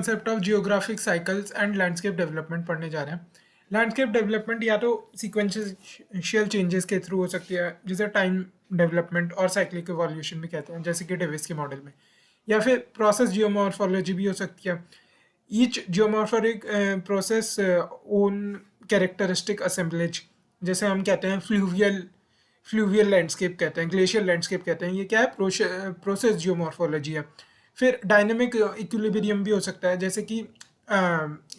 Concept of geographic cycles and landscape development पढ़ने जा रहे हैं। लैंडस्केप डेवलपमेंट या तो सीक्वेंशियल चेंजेस के थ्रू हो सकती है, जिसे टाइम डेवलपमेंट और साइक्लिक इवोल्यूशन भी कहते हैं, जैसे कि डेविस के मॉडल में, या फिर प्रोसेस जियोमॉर्फोलॉजी भी हो सकती है। Each geomorphologic process own characteristic assemblage, जैसे हम कहते हैं फ्लूवियल लैंडस्केप कहते हैं, ग्लेशियल लैंडस्केप कहते हैं। ये क्या है? प्रोसेस जियोमॉर्फोलॉजी है। फिर डायनेमिक इक्विलिब्रियम भी हो सकता है, जैसे कि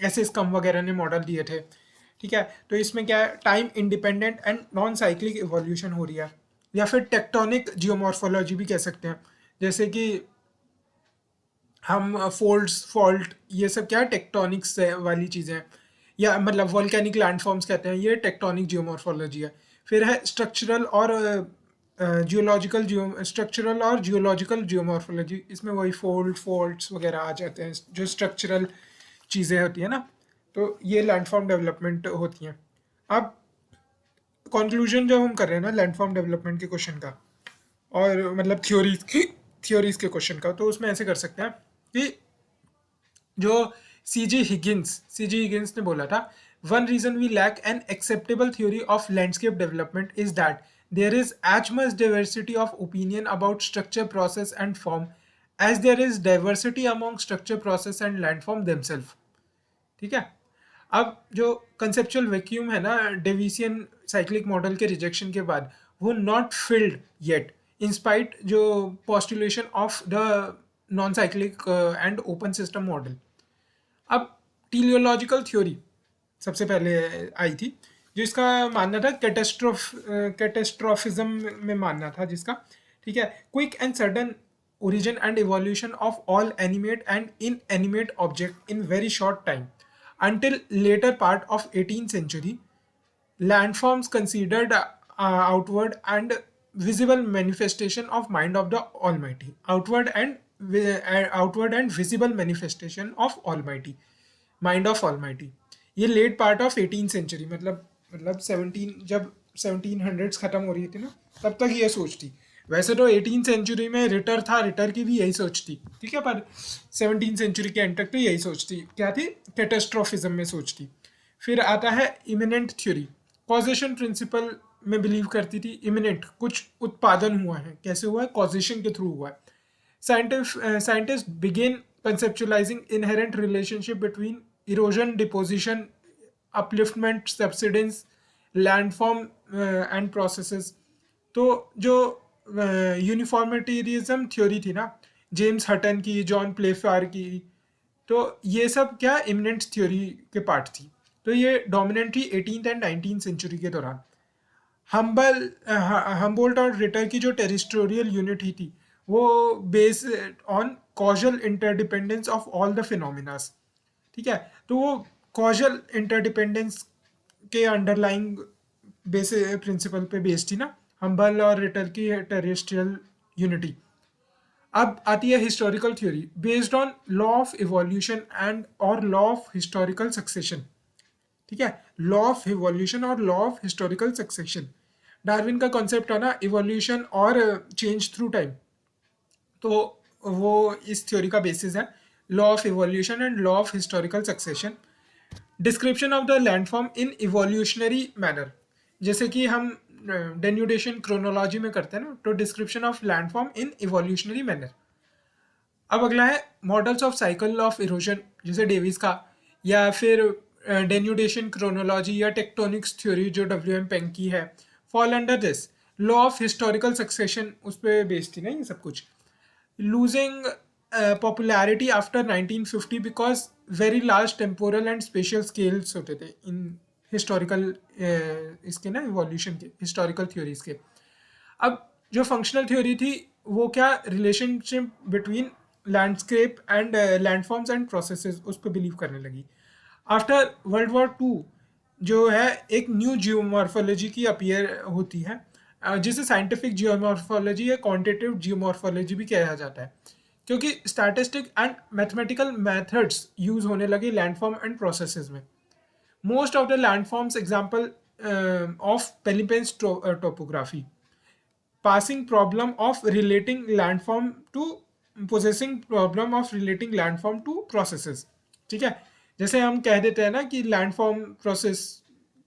एस कम वगैरह ने मॉडल दिए थे। ठीक है, तो इसमें क्या है? Time independent and non cyclic evolution हो रही है। या फिर टेक्टोनिक जियोमॉर्फोलॉजी भी कह सकते हैं, जैसे कि हम फोल्ड्स फॉल्ट ये सब क्या है? टेक्टोनिक्स वाली चीज़ें हैं, या मतलब वॉल्केनिक लैंडफॉर्म्स कहते हैं, ये टेक्टोनिक जियोमॉर्फोलॉजी है। फिर है स्ट्रक्चरल और जियोलॉजिकल जियोमॉर्फोलॉजी। इसमें वही फॉल्ट्स वगैरह आ जाते हैं, जो स्ट्रक्चरल चीज़ें होती हैं ना, तो ये लैंडफॉर्म डेवलपमेंट होती हैं। अब कंक्लूजन जब हम कर रहे हैं ना लैंडफॉर्म डेवलपमेंट के क्वेश्चन का, और मतलब थ्योरीज के क्वेश्चन का, तो उसमें ऐसे कर सकते हैं कि जो सी जी हिगिंस ने बोला था, one reason we lack an acceptable theory of landscape development is that there is as much diversity of opinion about structure process and form as there is diversity among structure process and landform themself. ठीक है, अब जो conceptual vacuum है ना Davisian cyclic model के rejection के बाद, वो not filled yet in spite जो postulation of the non cyclic and open system model. अब टीलियोलॉजिकल थ्योरी सबसे पहले आई थी, जिसका मानना था कैटेस्ट्रोफिज्म में मानना था जिसका। ठीक है, quick and sudden origin and evolution of all animate and inanimate object in very short time. Until later part of 18th century, landforms considered outward and visible manifestation of mind of the Almighty. Outward and visible manifestation of Almighty, mind of Almighty. ये late part of 18th century, मतलब 17, जब 1700s खत्म हो रही थी ना, तब तक ये सोच थी। वैसे तो 18th सेंचुरी में रिटर था, रिटर की भी यही सोच थी। ठीक है, पर 17th सेंचुरी के एंड तक तो यही सोच थी। क्या थी? कैटेस्ट्रोफिज्म में सोच थी। फिर आता है इमिनेंट थ्योरी, कॉजेशन प्रिंसिपल में बिलीव करती थी। इमिनेंट, कुछ उत्पादन हुआ है, कैसे हुआ है? कॉजेशन के थ्रू हुआ है। Scientists begin conceptualizing inherent relationship between erosion, deposition, upliftment, subsidence, landform and processes. तो जो यूनिफॉर्मिटेरिज्म थ्योरी थी ना, जेम्स हटन की, जॉन प्लेफार की, तो ये सब क्या इमिनेंट थ्योरी के पार्ट थी। तो ये डोमिनेंट थी 18th एंड 19th सेंचुरी के दौरान। हम्बोल्ट और रिटर की जो टेरिस्टोरियल यूनिट ही थी, वो based on causal interdependence of all the phenomenas. ठीक है, तो वो कॉजल इंटरडिपेंडेंस के अंडरलाइंग बेस प्रिंसिपल पे बेस्ड थी ना, हम्बल और रिटर की टेरेस्ट्रियल यूनिटी। अब आती है historical theory based on law of evolution and और लॉ ऑफ हिस्टोरिकल सक्सेशन। ठीक है, लॉ ऑफ इवोल्यूशन और law of historical succession. Darwin का कॉन्सेप्ट है ना इवोल्यूशन और चेंज थ्रू टाइम, तो वो इस थ्योरी का बेसिस है, law of evolution and law of historical succession. Description of the landform in evolutionary manner, जैसे कि हम डेन्यूडेशन क्रोनोलॉजी में करते हैं ना, तो description of landform in evolutionary manner. अब अगला है models of cycle of erosion, जैसे डेविस का, या फिर डेन्यूडेशन क्रोनोलॉजी या टेक्टोनिक्स थ्योरी जो डब्ल्यू एम पेंग की है, fall under this. Law of historical succession उस पर बेस्ड थी ना ये सब कुछ। Losing popularity after 1950 because very large temporal and special scales होते थे इन हिस्टोरिकल इसके ना इवोल्यूशन के, हिस्टोरिकल थ्योरीज के। अब जो फंक्शनल थ्योरी थी, वो क्या relationship between landscape and landforms and processes, उस पर बिलीव करने लगी। आफ्टर वर्ल्ड वॉर 2 जो है एक न्यू जियोमॉर्फोलॉजी की अपीयर होती है, जिसे साइंटिफिक जियोमॉर्फोलॉजी या क्वांटिटेटिव जियोमॉर्फोलॉजी भी कहा जाता है, क्योंकि statistic and mathematical methods use होने लगे लैंडफॉर्म एंड प्रोसेसेस में। Most of the landforms example of palimpsest topography, passing problem of relating landform to possessing problem of relating landform to processes. ठीक है, जैसे हम कह देते हैं ना कि लैंडफॉर्म प्रोसेस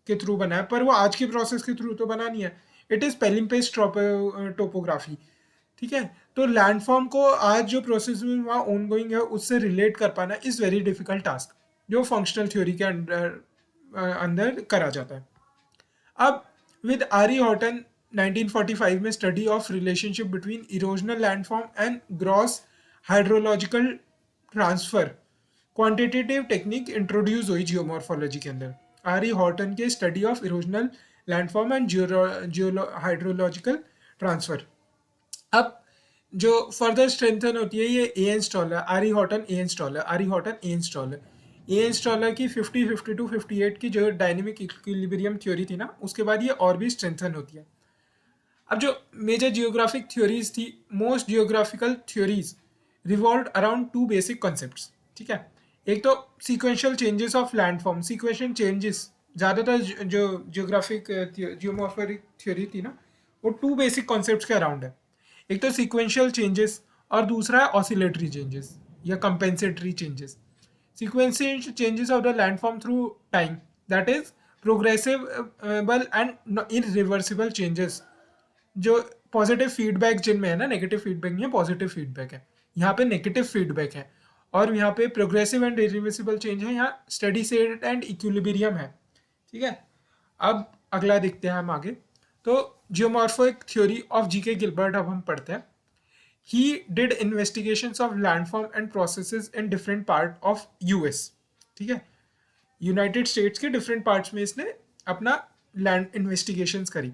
के थ्रू बना है, पर वो आज की प्रोसेस के थ्रू तो बना नहीं है, इट इज़ पेलिम्पेस्ट टोपोग्राफी। ठीक है, तो लैंडफॉर्म को आज जो प्रोसेस में वहाँ ऑन गोइंग है उससे रिलेट कर पाना इज़ वेरी डिफिकल्ट टास्क, जो फंक्शनल थ्योरी के अंदर अंदर करा जाता है। अब विद आरी हॉटन 1945 में study of relationship between erosional landform and gross hydrological transfer quantitative technique introduce हुई जियोमॉर्फोलॉजी के अंदर। आरी हॉटन के study of erosional landform and Jio hydrological transfer. अब जो फर्दर स्ट्रेंथन होती है ये ए एन स्टॉलर, आरी हॉटन ए एन स्टॉलर, आरी Horton A N स्टॉलर। A N स्टॉलर की 50 52 58 की जो डायनेमिक इक्विलिब्रियम थ्योरी थी ना, उसके बाद ये और भी स्ट्रेंथन होती है। अब जो मेजर जियोग्राफिक थ्योरीज थी, most geographical theories revolve around two basic concepts. ठीक है, एक तो sequential changes of landform, sequential changes ज़्यादातर जो जियोग्राफिक जियोमॉर्फिक थ्योरी थी ना, वो टू बेसिक कॉन्सेप्ट्स के अराउंड है। एक तो सीक्वेंशियल चेंजेस और दूसरा है ऑसिलेटरी चेंजेस या compensatory changes. Sequential changes of the landform through time, that is progressive and irreversible changes। जो पॉजिटिव फीडबैक जिनमें है ना, नेगेटिव फीडबैक नहीं है, पॉजिटिव फीडबैक है, यहाँ पे नेगेटिव फीडबैक है। और यहाँ पे प्रोग्रेसिव एंड इरिवर्सिबल चेंज है, यहाँ स्टेडी स्टेट एंड इक्विलिब्रियम है। ठीक है, अब अगला देखते हैं हम आगे। तो geomorphic theory of GK Gilbert अब हम पढ़ते हैं। He did investigations of landform and processes in different part of US। ठीक है, यूनाइटेड स्टेट्स के डिफरेंट पार्ट्स में इसने अपना लैंड इन्वेस्टिगेशंस करी।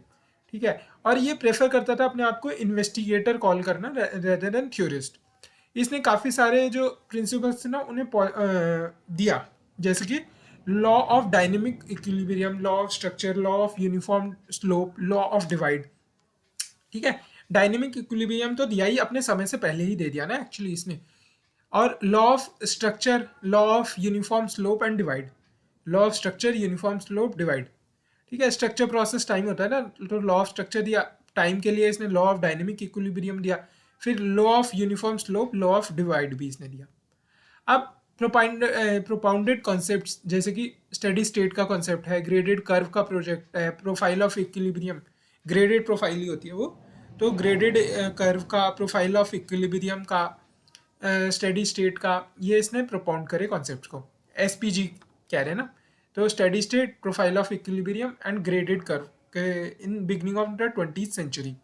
ठीक है, और ये प्रेफर करता था अपने आप को इन्वेस्टिगेटर कॉल करना रेदर देन थ्योरिस्ट। इसने काफ़ी सारे जो प्रिंसिपल्स थे ना उन्हें दिया, जैसे कि law of dynamic equilibrium, law of structure, law of uniform slope, law of divide. ठीक है, डायनेमिक इक्विलिब्रियम तो दिया ही, अपने समय से पहले ही दे दिया ना एक्चुअली इसने। और law of structure, law of uniform slope and divide, law of structure uniform slope divide. ठीक है, स्ट्रक्चर प्रोसेस टाइम होता है ना, तो लॉ ऑफ स्ट्रक्चर दिया, टाइम के लिए इसने लॉ ऑफ डायनेमिक इक्विलिब्रियम दिया, फिर law of uniform slope, law of divide भी इसने दिया। अब प्रोपाउंडेड कॉन्सेप्ट्स जैसे कि स्टेडी स्टेट का कॉन्सेप्ट है, ग्रेडेड कर्व का प्रोजेक्ट है, profile of equilibrium, graded profile ही होती है वो, तो ग्रेडेड कर्व का, प्रोफाइल ऑफ इक्विलिब्रियम का, स्टेडी स्टेट का, ये इसने प्रोपाउंड करे कॉन्सेप्ट को। एसपीजी कह रहे हैं ना, तो steady state, profile of equilibrium and graded curve in beginning of the 20th century,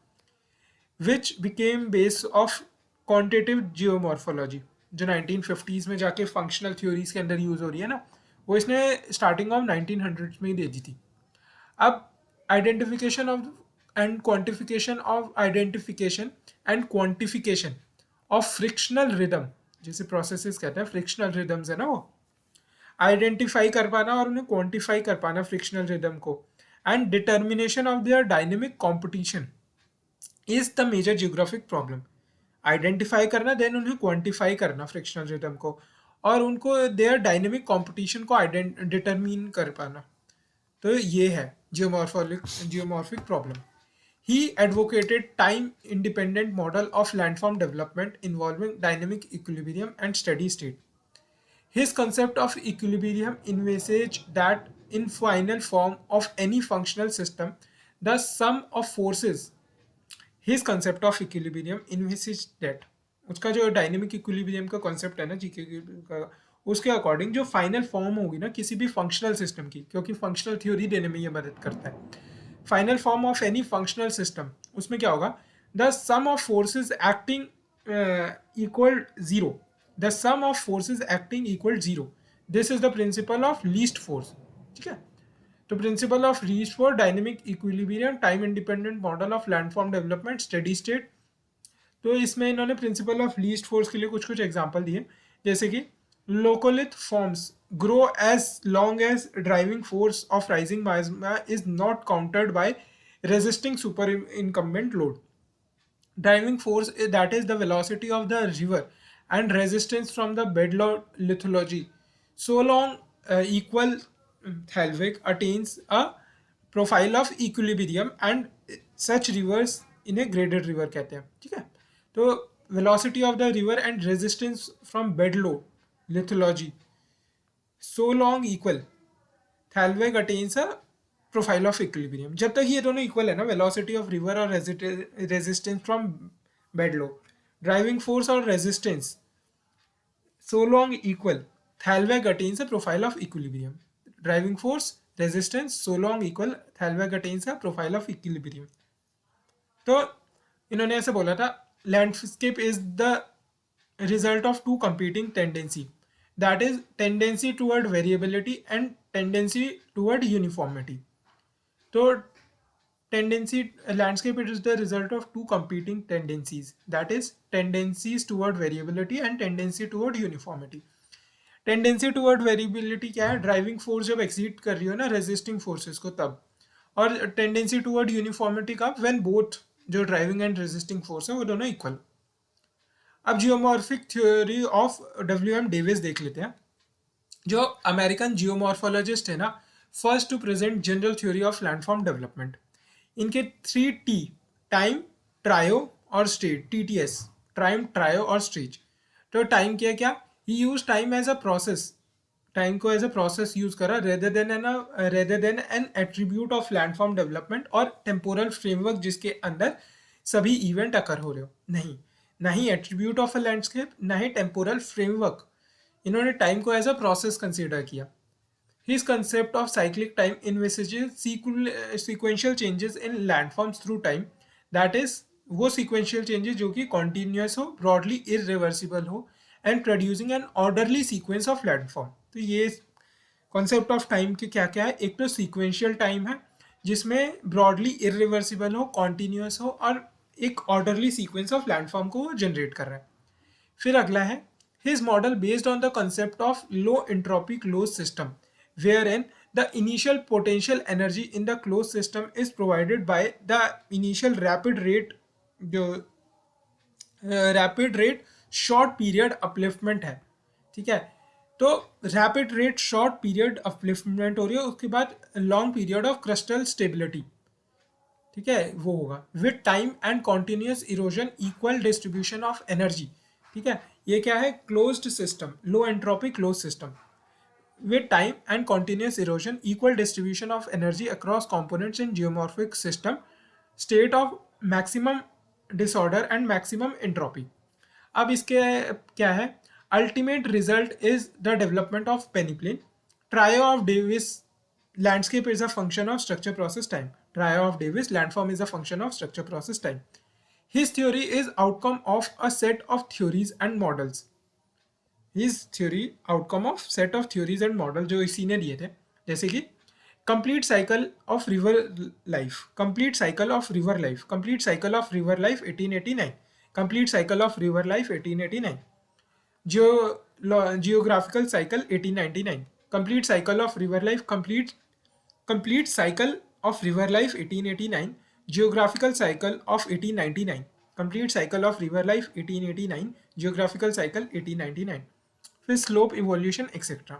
which became base of quantitative geomorphology, जो 1950s में जाके फंक्शनल थ्योरीज के अंदर यूज हो रही है ना, वो इसने स्टार्टिंग ऑफ 1900s में ही दे दी थी। अब identification of and quantification of identification and quantification of frictional rhythm, जैसे प्रोसेसेस कहते हैं, फ्रिक्शनल रिदम्स है ना, वो आइडेंटिफाई कर पाना और उन्हें क्वांटिफाई कर पाना फ्रिक्शनल रिदम को, and determination of their dynamic competition is the major geographic problem. Identify करना, देन उन्हें क्वांटिफाई करना फ्रिक्शनल रिदम को, और उनको देयर डायनेमिक कॉम्पिटिशन को डिटरमिन कर पाना, तो ये है geomorphic problem. He advocated time-independent model of landform development involving dynamic equilibrium and steady state. His concept of equilibrium envisaged that in final form of any functional system, the sum of forces, his concept of equilibrium envisaged that, उसका जो dynamic equilibrium का concept है ना GK का, उसके according जो final form होगी ना किसी भी फंक्शनल सिस्टम की, क्योंकि फंक्शनल थ्योरी देने में ये मदद करता है, final form of any functional system, उसमें क्या होगा, the sum of forces acting equal zero, the sum of forces acting equal zero, this is the principle of least force. ठीक है, तो principle of least force, dynamic equilibrium, time independent model of landform development, steady state. तो इसमें इन्होंने principal of least force के लिए कुछ कुछ एग्जांपल दिए, जैसे कि लोकोलिथ forms grow as long as driving force of rising magma is not countered by resisting superincumbent load. Driving force, that is the velocity of the river and resistance from the bedload lithology, so long equal Helvig attains a profile of equilibrium and such rivers in a graded river कहते हैं। ठीक है, तो velocity of the river and resistance from bedlow lithology so long equal, Thalberg attains a profile of equilibrium. जब तक ये दोनों equal है ना, वेलोसिटी ऑफ रिवर और रेजिस्टेंस फ्रॉम बेडलो, ड्राइविंग फोर्स और resistance so long equal, Thalberg attains a profile of equilibrium. Driving force, resistance so long equal, Thalberg attains a profile of equilibrium. तो इन्होंने ऐसे बोला था, landscape is the result of two competing tendency, that is tendency toward variability and tendency toward uniformity. तो tendency landscape, it is the result of two competing tendencies, that is tendencies toward variability and tendency toward uniformity. Tendency toward variability क्या है, driving force जब exceed कर रही हो ना resisting forces को तब, और टेंडेंसी टूवर्ड यूनिफॉर्मिटी का व्हेन बोथ जो ड्राइविंग एंड रेजिस्टिंग फोर्स है वो दोनों इक्वल. अब geomorphic theory of W M. Davis देख लेते हैं. जो अमेरिकन जियोमॉर्फोलॉजिस्ट है ना, first to present general theory of landform development. इनके 3T, टाइम, ट्रायो और स्टेट, TTS, टाइम, ट्रायो और स्टेज. तो टाइम क्या, he use time as a process, time को एज अ प्रोसेस यूज करा rather then N attribute of landform development और temporal framework जिसके अंदर सभी इवेंट अकर हो रहे हो. नहीं, ना ही एट्रीब्यूट ऑफ अ लैंडस्केप, ना ही टेम्पोरल फ्रेमवर्क. इन्होंने टाइम को एज अ प्रोसेस कंसिडर किया. His concept of cyclic time envisages sequential changes in landforms through time. That is, वो sequential changes जो कि continuous हो, broadly irreversible हो, and producing an orderly sequence of landform. तो ये concept of time के क्या क्या है, एक तो sequential time है जिसमें broadly irreversible हो, continuous हो और एक orderly sequence of landform को generate कर रहा है. फिर अगला है his model based on the concept of low entropy closed system, wherein the initial potential energy in the closed system is provided by the initial rapid rate, जो rapid rate short period upliftment है. ठीक है, तो rapid rate short period upliftment हो रही है, उसके बाद long period of crustal stability. ठीक है, वो होगा with time and continuous erosion equal distribution of energy. ठीक है, ये क्या है, closed system, low entropy closed system with time and continuous erosion equal distribution of energy across components in geomorphic system, state of maximum disorder and maximum entropy. अब इसके क्या है, ultimate result is the development of peneplain. Trio of Davis landscape is a function of structure process time. Trio of Davis landform is a function of structure process time. His theory is outcome of a set of theories and models. His theory outcome of set of theories and model जो इसी ने दिए थे, जैसे कि complete cycle of river life, complete cycle of river life, complete cycle of river life 1889, complete cycle of river life 1889, geographical cycle 1899, complete cycle of river life, complete cycle of river life 1889, geographical cycle of 1899, complete cycle of river life 1889, geographical cycle 1899. फिर slope evolution etc.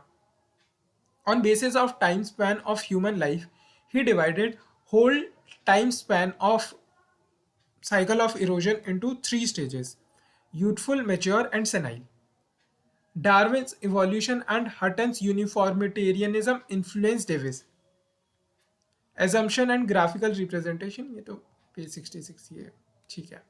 On basis of time span of human life, he divided whole time span of cycle of erosion into 3 stages: youthful, mature and senile. Darwin's evolution and Hutton's uniformitarianism influenced Davis. Assumption and graphical representation, ये तो page 66 ये ठीक है.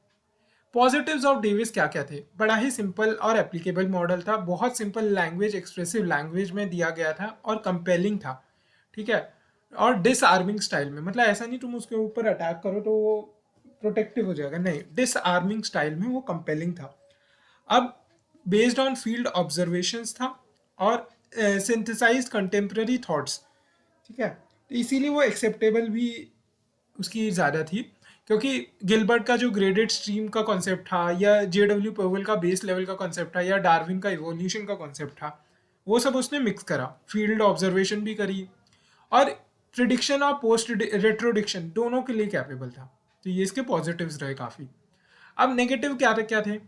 Positives of Davis क्या क्या थे, बड़ा ही simple और एप्लीकेबल मॉडल था, बहुत सिंपल लैंग्वेज, एक्सप्रेसिव लैंग्वेज में दिया गया था और कंपेलिंग था. ठीक है, और डिसआर्मिंग स्टाइल में, मतलब ऐसा नहीं तुम उसके ऊपर अटैक करो तो वो प्रोटेक्टिव हो जाएगा, नहीं, डिसआर्मिंग स्टाइल में वो कंपेलिंग था. अब बेस्ड ऑन फील्ड ऑब्जर्वेशंस था और सिंथेसाइज्ड कंटेम्प्रेरी थॉट्स. ठीक है, तो इसीलिए वो एक्सेप्टेबल भी उसकी ज़्यादा थी, क्योंकि गिलबर्ट का जो ग्रेडेड स्ट्रीम का कॉन्सेप्ट था, या JW पवेल का बेस लेवल का कॉन्सेप्ट था, या डार्विन का इवोल्यूशन का कॉन्सेप्ट था, वो सब उसने मिक्स करा, फील्ड ऑब्जर्वेशन भी करी और प्रिडिक्शन और पोस्ट रेट्रोडिक्शन दोनों के लिए कैपेबल था. तो ये इसके पॉजिटिव्स रहे काफ़ी. अब नेगेटिव क्या थे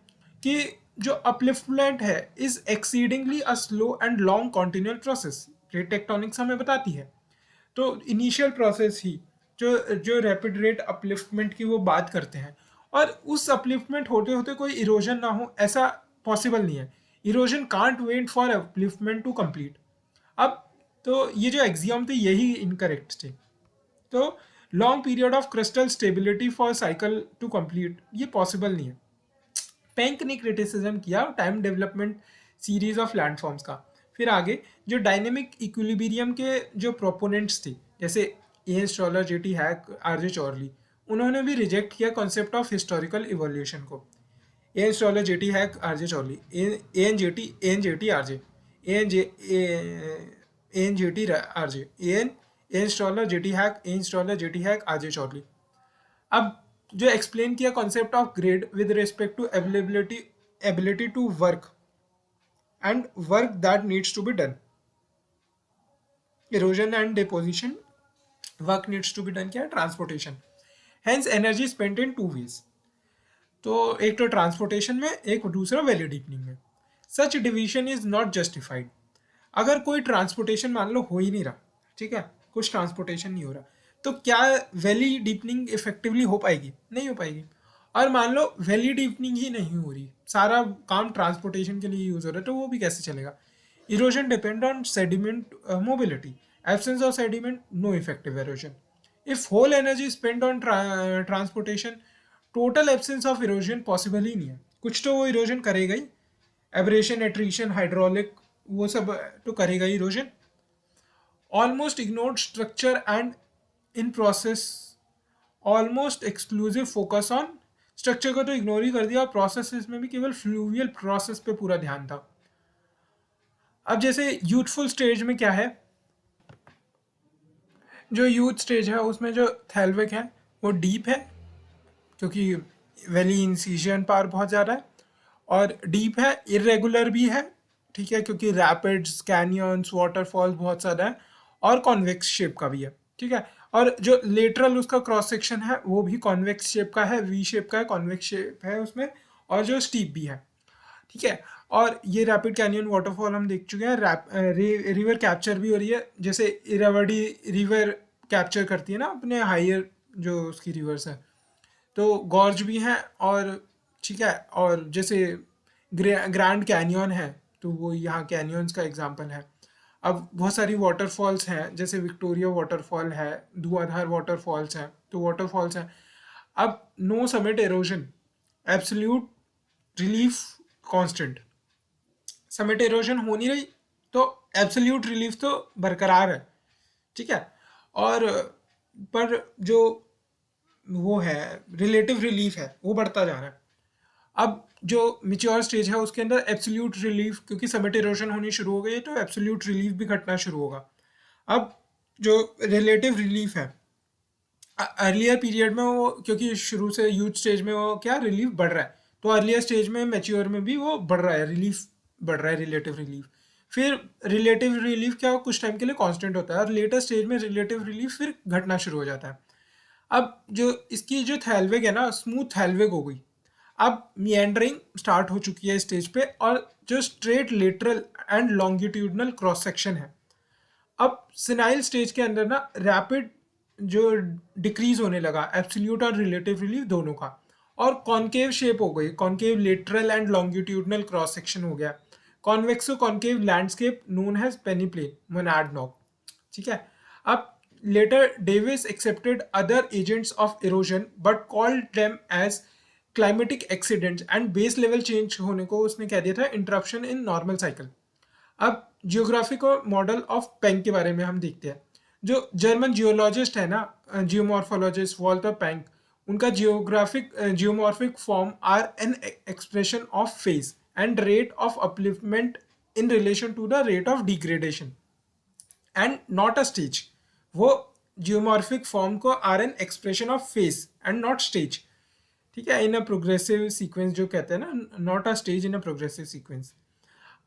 कि जो अपलिफ्टमेंट है is exceedingly a slow and long continual process. Plate tectonics हमें बताती है. तो इनिशियल प्रोसेस ही जो रैपिड रेट अपलिफ्टमेंट की वो बात करते हैं, और उस अपलिफ्टमेंट होते होते कोई इरोजन ना हो ऐसा पॉसिबल नहीं है. Erosion can't wait for upliftment to complete. अब तो ये जो एक्सियम थे यही इनकरेक्ट थे. तो long period of crustal stability for cycle to complete ये पॉसिबल नहीं है. पेंक ने क्रिटिसिज्म किया time development series of landforms का. फिर आगे जो डायनेमिक इक्विलिब्रियम के जो प्रोपोनेंट्स थे जैसे A N Strahler, J T Hack, R J Chorley, उन्होंने भी रिजेक्ट किया कॉन्सेप्ट ऑफ हिस्टोरिकल इवोल्यूशन को. A N Strahler, J T Hack, R J Chorley, A N J T R J, A N J A N J T R J, A N Strahler, J T Hack, A N Strahler, J T Hack, R J Chorley. अब जो explain किया concept of grade with respect to ability to work and work that needs to be done. Erosion and deposition, work needs to be done क्या है, transportation. Hence energy spent in two ways. तो एक तो transportation में, एक दूसरा value deepening में. सच division is not justified. अगर कोई ट्रांसपोर्टेशन मान लो हो ही नहीं रहा, ठीक है, कुछ ट्रांसपोर्टेशन नहीं हो रहा, तो क्या वैली डीपनिंग इफेक्टिवली हो पाएगी? नहीं हो पाएगी. और मान लो वैली डीपनिंग ही नहीं हो रही, सारा काम ट्रांसपोर्टेशन के लिए यूज हो रहा है, तो वो भी कैसे चलेगा? Erosion depend on sediment mobility. Absence of sediment, no effective erosion. If whole energy spend on transportation, total absence of erosion possible ही नहीं है. कुछ तो वो इरोजन करेगा ही. एब्रेशन, एट्रीशन, हाइड्रोलिक, वो सब तो करेगा ही erosion. Almost ignored structure and in process, almost exclusive focus on structure को तो इग्नोर ही कर दिया, और प्रोसेस में भी केवल फ्लूवियल प्रोसेस पे पूरा ध्यान था. अब जैसे यूथफुल स्टेज में क्या है, जो यूथ स्टेज है उसमें जो थैल्विक है वो डीप है, क्योंकि वैली इंसिजन पावर बहुत ज़्यादा है, और डीप है, इरेगुलर भी है, ठीक है, क्योंकि रैपिड्स, कैनियंस, वाटरफॉल्स बहुत ज़्यादा है, और कॉन्वेक्स शेप का भी है, ठीक है. और जो लेटरल उसका क्रॉस सेक्शन है वो भी कॉन्वेक्स शेप का है, वी शेप का है, कॉन्वेक्स शेप है उसमें, और जो स्टीप भी है, ठीक है. और ये रैपिड कैनियन वाटरफॉल हम देख चुके हैं. रिवर कैप्चर भी हो रही है, जैसे इरावडी रिवर कैप्चर करती है ना अपने हायर जो उसकी रिवर्स है, तो गॉर्ज भी हैं. और ठीक है, और जैसे ग्रैंड कैनियन है, तो वो यहाँ कैनियंस का एग्जांपल है. अब बहुत सारी वाटरफॉल्स हैं, जैसे विक्टोरिया वाटरफॉल है, धुआंधार वाटरफॉल्स हैं, तो वाटरफॉल्स हैं. अब no summit erosion, absolute relief constant. Summit erosion हो नहीं रही, तो एब्सोल्यूट रिलीफ तो बरकरार है, ठीक है. और पर जो वो है रिलेटिव रिलीफ है वो बढ़ता जा रहा है. अब जो मिच्योर स्टेज है उसके अंदर एब्सोल्यूट रिलीफ, क्योंकि समिट इरोजन होनी शुरू हो गई है, तो एब्सोल्यूट रिलीफ भी घटना शुरू होगा. अब जो रिलेटिव रिलीफ है, अर्लियर पीरियड में वो, क्योंकि शुरू से यूथ स्टेज में वो क्या रिलीफ बढ़ रहा है, तो अर्लियर स्टेज में मैच्योर में भी वो बढ़ रहा है, रिलीफ बढ़ रहा है, रिलेटिव रिलीफ. फिर रिलेटिव रिलीफ क्या कुछ टाइम के लिए कांस्टेंट होता है, और लेटर स्टेज में रिलेटिव रिलीफ फिर घटना शुरू हो जाता है. अब जो इसकी जो थैलवेग है ना, स्मूथ थैलवेग हो गई. अब मिएंडरिंग स्टार्ट हो चुकी है स्टेज पे, और जो straight lateral and longitudinal cross section है. अब सिनाइल स्टेज के अंदर ना रैपिड जो डिक्रीज होने लगा एब्सोल्यूट और रिलेटिव रिलीफ दोनों का, और कॉन्केव शेप हो गई, concave lateral and longitudinal cross section हो गया. Convexo concave landscape known has peneplain monadnock, ठीक है. अब later Davis accepted other agents of erosion but called them as climatic accidents, and base level change होने को उसने कह दिया था इंटरप्शन इन नॉर्मल साइकिल. अब जियोग्राफिक मॉडल ऑफ पेंक के बारे में हम देखते हैं. जो जर्मन जियोलॉजिस्ट है ना, जियोमॉर्फोलॉजिस्ट वॉल्टर पेंक, उनका geomorphic form are an expression of phase and rate of upliftment in relation to the rate of degradation and not a stage. वो जियोमॉर्फिक फॉर्म को are an expression of phase and not stage, ठीक है, इन a progressive sequence जो कहते हैं ना, not a stage in a progressive sequence.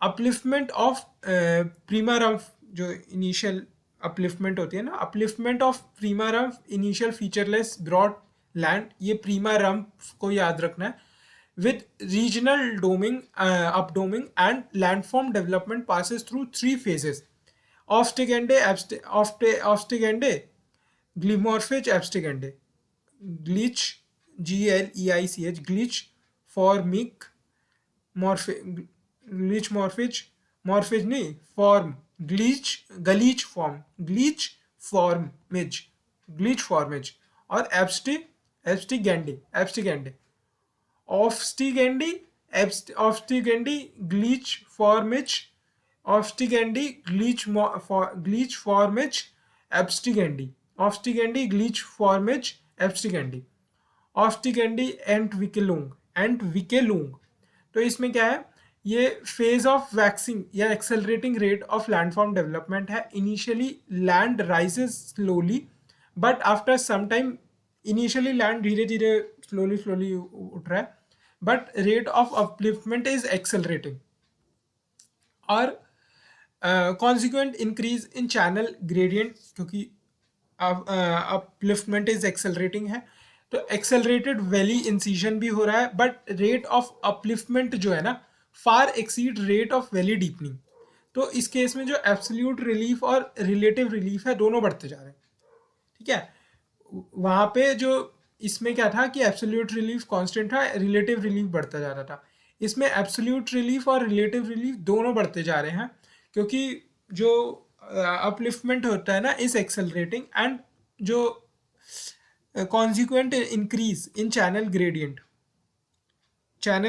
Upliftment of primarrumpf, जो initial upliftment होती है ना, upliftment of primarrumpf initial featureless broad land, ये प्रीमा रम्फ को याद रखना है. With regional doming, updoming and landform development passes through 3 phases: aufsteigende, aufsteigende, gleichformige, absteigende, gleich, GLEICH, glitch formic morphi glitch morphage, morphage नहीं form, glitch formage, glitch formage, और abstigendi, Ofstigendi, glitch formage, Ofstigendi, glitch formage, glitch formage, abstigendi, Ofstigendi entwicklung. तो इसमें क्या है, ये phase of waxing या accelerating rate of landform development है। Initially land rises slowly but after some time, initially land धीरे धीरे slowly slowly उठ रहा है, but rate of upliftment is accelerating. और consequent increase in channel gradient, क्योंकि upliftment is accelerating है, तो एक्सेलरेटेड वैली इंसिजन भी हो रहा है, बट रेट ऑफ अपलिफ्टमेंट जो है ना far exceed rate of valley deepening. तो इस केस में जो एब्सोल्यूट रिलीफ और रिलेटिव रिलीफ है दोनों बढ़ते जा रहे हैं। ठीक है, वहाँ पे जो इसमें क्या था कि एब्सोल्यूट रिलीफ कांस्टेंट था, रिलेटिव रिलीफ बढ़ता जा रहा था। इसमें एब्सोल्यूट रिलीफ और रिलेटिव रिलीफ दोनों बढ़ते जा रहे हैं, क्योंकि जो अपलिफ्टमेंट होता है ना इज एक्सेलरेटिंग, एंड जो consequent increase in channel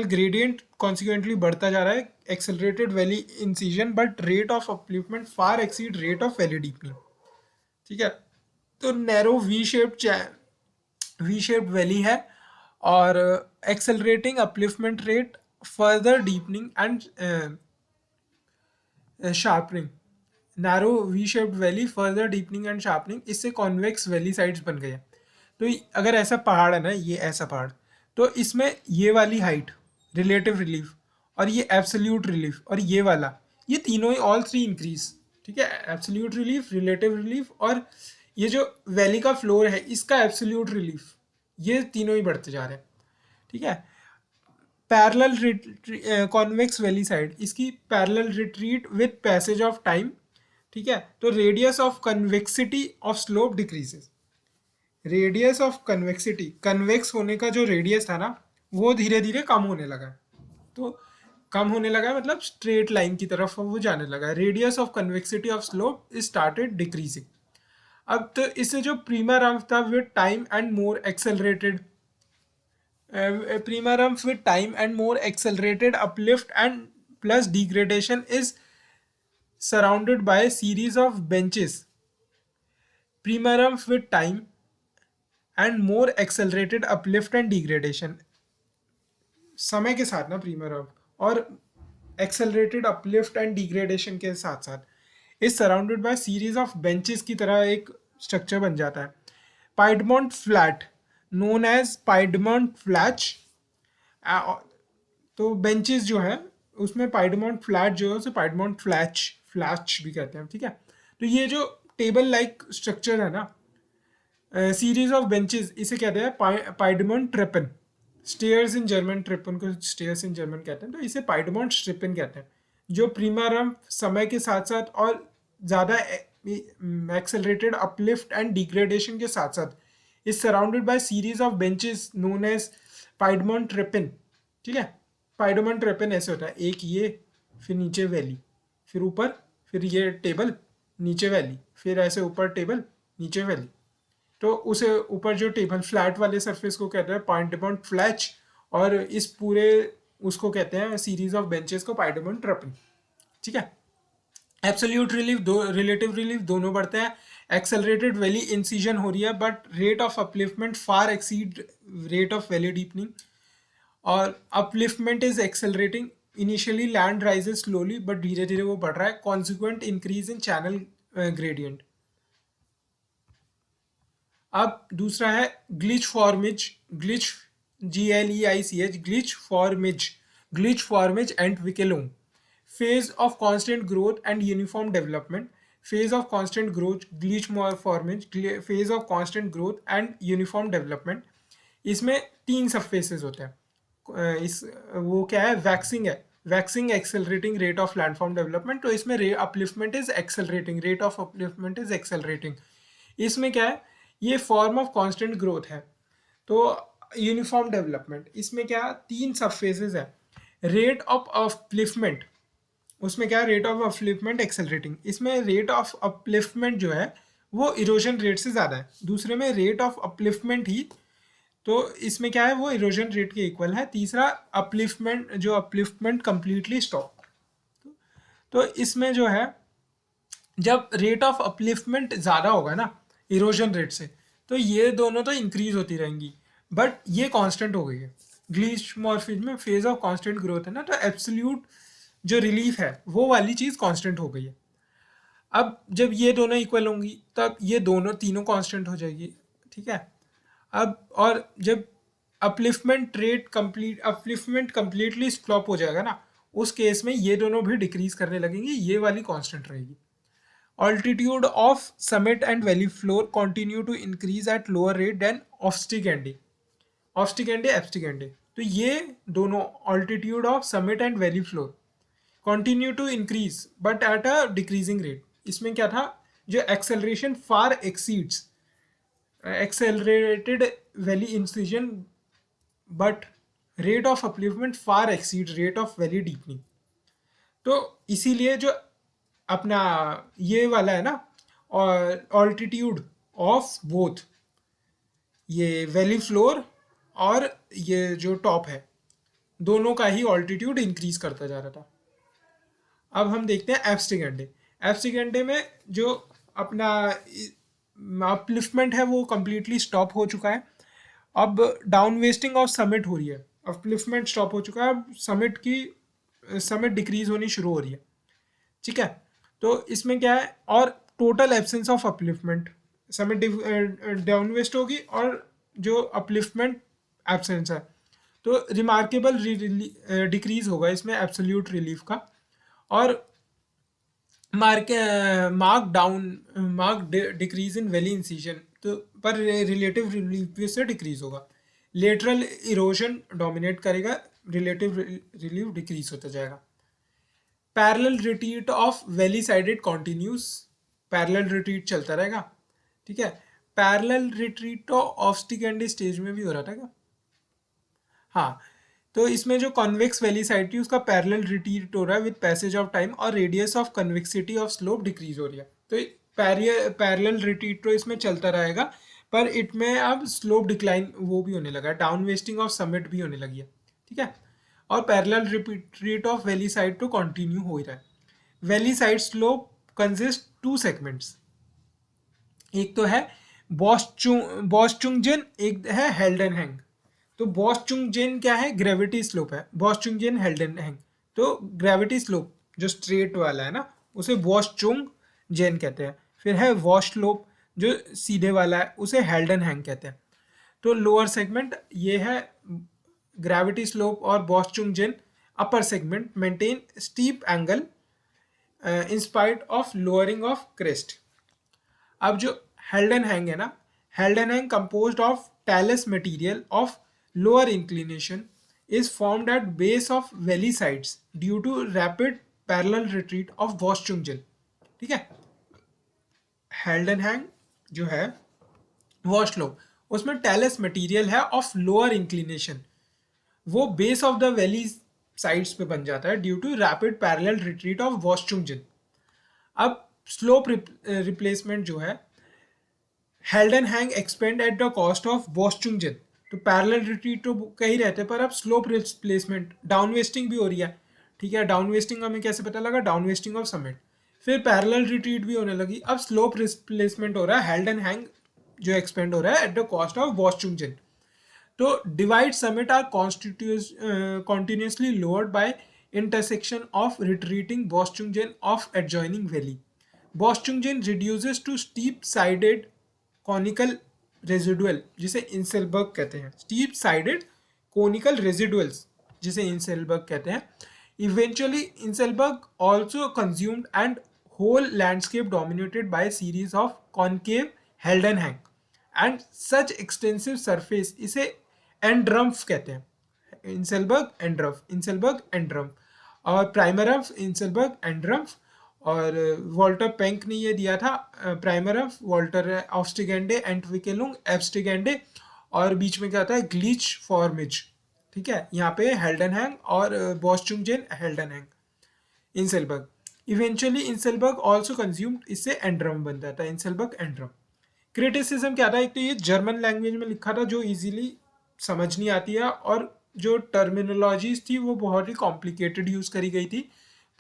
gradient consequently बढ़ता जा रहा है, accelerated valley incision, but rate of upliftment far exceed rate of valley deepening. ठीक है, तो नैरो वी शेप्ड वैली है, और accelerating upliftment rate, further deepening and sharpening. Narrow V shaped valley, further deepening and sharpening, इससे convex valley sides बन गए हैं। तो अगर ऐसा पहाड़ है ना, ये ऐसा पहाड़, तो इसमें ये वाली हाइट रिलेटिव रिलीफ, और ये एब्सोल्यूट रिलीफ, और ये वाला, ये तीनों ही ऑल थ्री इंक्रीज। ठीक है, एब्सोल्यूट रिलीफ, रिलेटिव रिलीफ, और ये जो वैली का फ्लोर है इसका एब्सोल्यूट रिलीफ, ये तीनों ही बढ़ते जा रहे हैं। ठीक है, पैरेलल कॉन्वेक्स वैली साइड, इसकी parallel retreat with passage of time. ठीक है, तो radius of convexity of slope decreases, radius of convexity, convex होने का जो रेडियस था ना वो धीरे धीरे कम होने लगा है। तो कम होने लगा है मतलब स्ट्रेट लाइन की तरफ वो जाने लगा है। Radius of convexity of slope is started decreasing. अब तो इससे जो प्रीमा रम्फ था with time and more accelerated, prima rump with time and more accelerated uplift and plus degradation is surrounded by a series of benches. Prima rump with time and more accelerated uplift and degradation, समय के साथ ना प्रीमा rump और accelerated uplift and degradation के साथ साथ is surrounded by series of benches की तरह एक स्ट्रक्चर बन जाता है। पाइडमोंट फ्लैट नोन एज पाइडमोंट फ्लैच, तो बेंचेस जो है उसमें पाइडमोंट फ्लैट जो है उसे पाइडमोंट फ्लैच भी कहते हैं। ठीक है, तो ये जो टेबल लाइक स्ट्रक्चर है ना, सीरीज ऑफ बेंचेस, इसे कहते हैं पाइडमोंट ट्रेपन। स्टेयर्स इन जर्मन, ट्रिपन को स्टेयर्स इन जर्मन कहते हैं, तो इसे पाइडमोंट ट्रिपन कहते हैं। जो प्रीमा रम्प समय के साथ साथ और ज़्यादा एक्सेलरेटेड अपलिफ्ट एंड डिग्रेडेशन के साथ साथ is surrounded by series of benches known as piedmont treppen. ठीक है, पाइडमोंट ट्रिपन ऐसे होता है, एक ये, फिर नीचे वैली, फिर ऊपर, फिर ये टेबल, नीचे वैली, फिर ऐसे ऊपर टेबल, नीचे वैली। तो उसे ऊपर जो टेबल फ्लैट वाले सरफेस को कहते हैं पाइडमोंट फ्लैच, और इस पूरे उसको कहते हैं सीरीज ऑफ बेंचेस को पाइडमोंट ट्रिपन। ठीक है, एब्सोल्यूट रिलीफ रिलेटिव रिलीफ दोनों बढ़ते हैं। एक्सेलरेटेड वैली इंसिजन हो रही है but rate of upliftment far exceed rate of valley deepening, और upliftment is accelerating. Initially land rises slowly but धीरे धीरे वो बढ़ रहा है। Consequent increase in channel gradient. अब दूसरा है gleichformige, gleich GLEICH, gleichformige and entwicklung. phase of constant growth and uniform development, phase of constant growth, glitch formage, phase of constant growth and uniform development। इसमें 3 सब faces होते हैं। इस वो क्या है, वैक्सिंग है, waxing accelerating rate of landform development. तो इसमें upliftment is accelerating, rate of upliftment is accelerating. इसमें क्या है, ये फॉर्म ऑफ कांस्टेंट ग्रोथ है। तो यूनिफॉर्म डेवलपमेंट, इसमें क्या 3 सब फेजेस है। रेट ऑफ अपलिफ्टमेंट, उसमें क्या रेट ऑफ अपलिफ्टमेंट एक्सेलरेटिंग, इसमें रेट ऑफ अपलिफ्टमेंट जो है वो इरोजन रेट से ज़्यादा है। दूसरे में रेट ऑफ अपलिफ्टमेंट ही, तो इसमें क्या है वो इरोजन रेट के इक्वल है। तीसरा अपलिफ्टमेंट, जो अपलिफ्टमेंट कंप्लीटली स्टॉप। तो इसमें जो है जब रेट ऑफ अपलिफ्टमेंट ज़्यादा होगा ना इरोजन रेट से, तो ये दोनों तो इंक्रीज होती रहेंगी, बट ये कांस्टेंट हो गई है। ग्लीशमॉर्फिज्म में फेज ऑफ कांस्टेंट ग्रोथ है ना, तो एब्सोल्यूट जो रिलीफ है वो वाली चीज़ कांस्टेंट हो गई है। अब जब ये दोनों इक्वल होंगी तब ये दोनों तीनों कांस्टेंट हो जाएगी, ठीक है। अब और जब अपलिफ्टमेंट कंप्लीटली स्टॉप हो जाएगा ना, उस केस में ये दोनों भी डिक्रीज करने लगेंगी, ये वाली कांस्टेंट रहेगी। Altitude of summit and valley floor continue to increase at lower rate than Abstiegende. Abstiegende. तो ये दोनों altitude of summit and valley floor continue to increase but at a decreasing rate. इसमें क्या था, जो acceleration far exceeds accelerated valley incision but rate of upliftment far exceeds rate of valley deepening. तो इसीलिए जो अपना ये वाला है ना, और ऑल्टीट्यूड ऑफ बोथ ये वैली फ्लोर और ये जो टॉप है, दोनों का ही ऑल्टीट्यूड इंक्रीज करता जा रहा था। अब हम देखते हैं एब्स्टिगेंडे। एब्स्टिगेंडे में जो अपना अपलिफ्टमेंट है वो कंप्लीटली स्टॉप हो चुका है। अब डाउन वेस्टिंग ऑफ समिट हो रही है, अपलिफ्टमेंट स्टॉप हो चुका है, अब समिट डिक्रीज होनी शुरू हो रही है, ठीक है। तो इसमें क्या है, और total absence of upliftment, summit down waste होगी और जो अपलिफ्टमेंट एब्सेंस है, तो रिमार्केबल डिक्रीज होगा इसमें एब्सोल्यूट रिलीफ का, और mark decrease in valley incision, तो पर रिलेटिव रिलीफ से डिक्रीज होगा। लेटरल इरोजन डोमिनेट करेगा, रिलेटिव रिलीफ डिक्रीज होता जाएगा। Parallel retreat of valley sided continuous, parallel retreat चलता रहेगा, ठीक है। पैरेलल रिट्रीट तो ऑब्स्टिगेंडे स्टेज में भी हो रहा था क्या? हाँ, तो इसमें जो कॉन्वेक्स वैली साइड थी उसका पैरेलल रिट्रीट हो रहा है विद पैसेज ऑफ टाइम, और radius of convexity of slope decrease हो रही है। तो पैरेलल रिट्रीट तो इसमें चलता रहेगा, पर इटमें अब स्लोप डिक्लाइन वो भी होने लगा है, डाउन वेस्टिंग ऑफ समिट भी होने लगी है, ठीक है। और parallel retreat of valley side तो कंटिन्यू हो ही रहा है। Valley side slope consist 2 segments, एक तो है बॉसचुंगजेन, एक है हेल्डनहैंग। तो बॉसचुंगजेन क्या है, ग्रेविटी स्लोप है। बॉसचुंगजेन हेल्डनहैंग, तो ग्रेविटी स्लोप जो स्ट्रेट वाला है ना उसे बॉसचुंगजेन कहते हैं। फिर है वॉश स्लोप जो सीधे वाला है उसे हेल्डनहैंग कहते हैं। तो लोअर सेगमेंट ये है ग्रेविटी स्लोप, और boschungen upper segment maintain steep angle in spite of lowering of crest. अब जो हेल्डनहैंग है ना, haldenhang composed of talus material of lower inclination is formed at base of valley sides due to rapid parallel retreat of Voschungen, ठीक है। हेल्डनहैंग जो है wash slope, उसमें talus material है ऑफ लोअर इंक्लिनेशन, वो base of the valley sides पे बन जाता है due to rapid parallel retreat of boschungen. अब स्लोप रिप्लेसमेंट जो है, haldenhang expand at the cost of वॉशचुंगजन। तो पैरेलल रिट्रीट तो कहीं रहते हैं, पर अब स्लोप रिप्लेसमेंट डाउन वेस्टिंग भी हो रही है, ठीक है। डाउन वेस्टिंग हमें कैसे पता लगा, डाउन वेस्टिंग ऑफ समिट। फिर पैरेलल रिट्रीट भी होने लगी, अब स्लोप रिप्लेसमेंट हो रहा है, हेल्डनहैंग जो एक्सपेंड हो रहा है एट द कॉस्ट ऑफ वॉशचुंगजन। तो divide summit are continuously lowered by intersection of retreating Boschungen of adjoining valley. Boschungen reduces to steep sided conical residual जिसे इंसेलबर्ग कहते हैं, steep sided conical residuals जिसे इंसेलबर्ग कहते हैं। Eventually inselberg also consumed and whole landscape dominated by a series of concave Heldenhang and such extensive surface इसे एंड्रम्फ कहते हैं। Inselberg एंड्रम्फ और प्राइमरम्फ इंसेलबर्ग एंड्रम्फ, और वॉल्टर पेंक ने ये दिया था प्राइमरम्फ, वॉल्टर ऑब्स्टिगेंडे एंटविकेलुंग एब्स्टिगेंडे, और बीच में क्या होता है, ग्लीच फॉर्मिज, ठीक है। यहाँ पे हेल्डनहैंग और boschungen haldenhang, inselberg. Eventually inselberg also consumed, इससे एंड्रम बन जाता है, इंसेलबर्ग एंड्रम। क्रिटिसिज्म क्या था, एक तो ये जर्मन लैंग्वेज में लिखा था जो इजीली समझ नहीं आती है, और जो टर्मिनोलॉजीज थी वो बहुत ही कॉम्प्लिकेटेड यूज करी गई थी।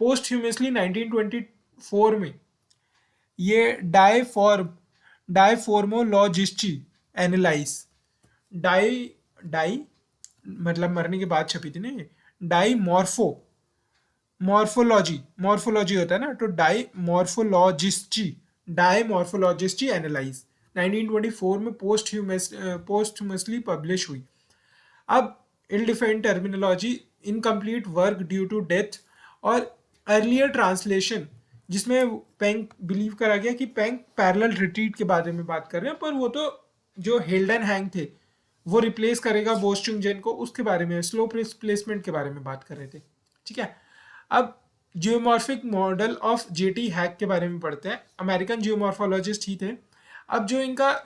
पोस्ट ह्यूमसली 1924 में ये डायफॉर्मोलॉजिस्टी एनालाइज, डाई डाई मतलब मरने के बाद छपी थी ना ये, डाई मॉर्फोलॉजी होता है ना, तो डाई मॉर्फोलॉजिस्टी एनालाइज 1924 में पोस्टह्यूमसली पब्लिश हुई। अब ill defined terminology, incomplete work due to death, और अर्लियर ट्रांसलेशन जिसमें पेंक बिलीव करा गया कि पेंक पैरेलल रिट्रीट के बारे में बात कर रहे हैं, पर वो तो जो हेल्डन हैंग थे वो रिप्लेस करेगा बोस्चुंगजेन को, उसके बारे में स्लो प्लेसमेंट के बारे में बात कर रहे थे, ठीक है। अब geomorphic model of jetty hack के बारे में पढ़ते हैं। अमेरिकन जियोमॉर्फोलॉजिस्ट ही थे। अब जो इनका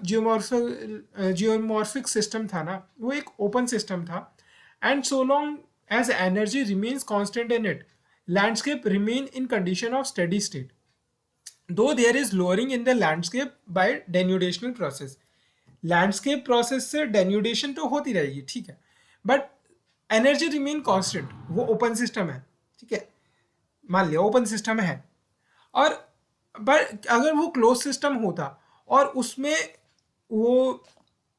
जियोमॉर्फिक सिस्टम था ना, वो एक ओपन सिस्टम था, and so long as energy remains constant in it, landscape remain in condition of steady state, though there is lowering in the landscape by denudational process. Landscape process से denudation तो होती रहेगी, ठीक है, but energy remain constant, वो open system है, ठीक है, मान लिया ओपन सिस्टम है। और बट अगर वो क्लोज सिस्टम होता और उसमें वो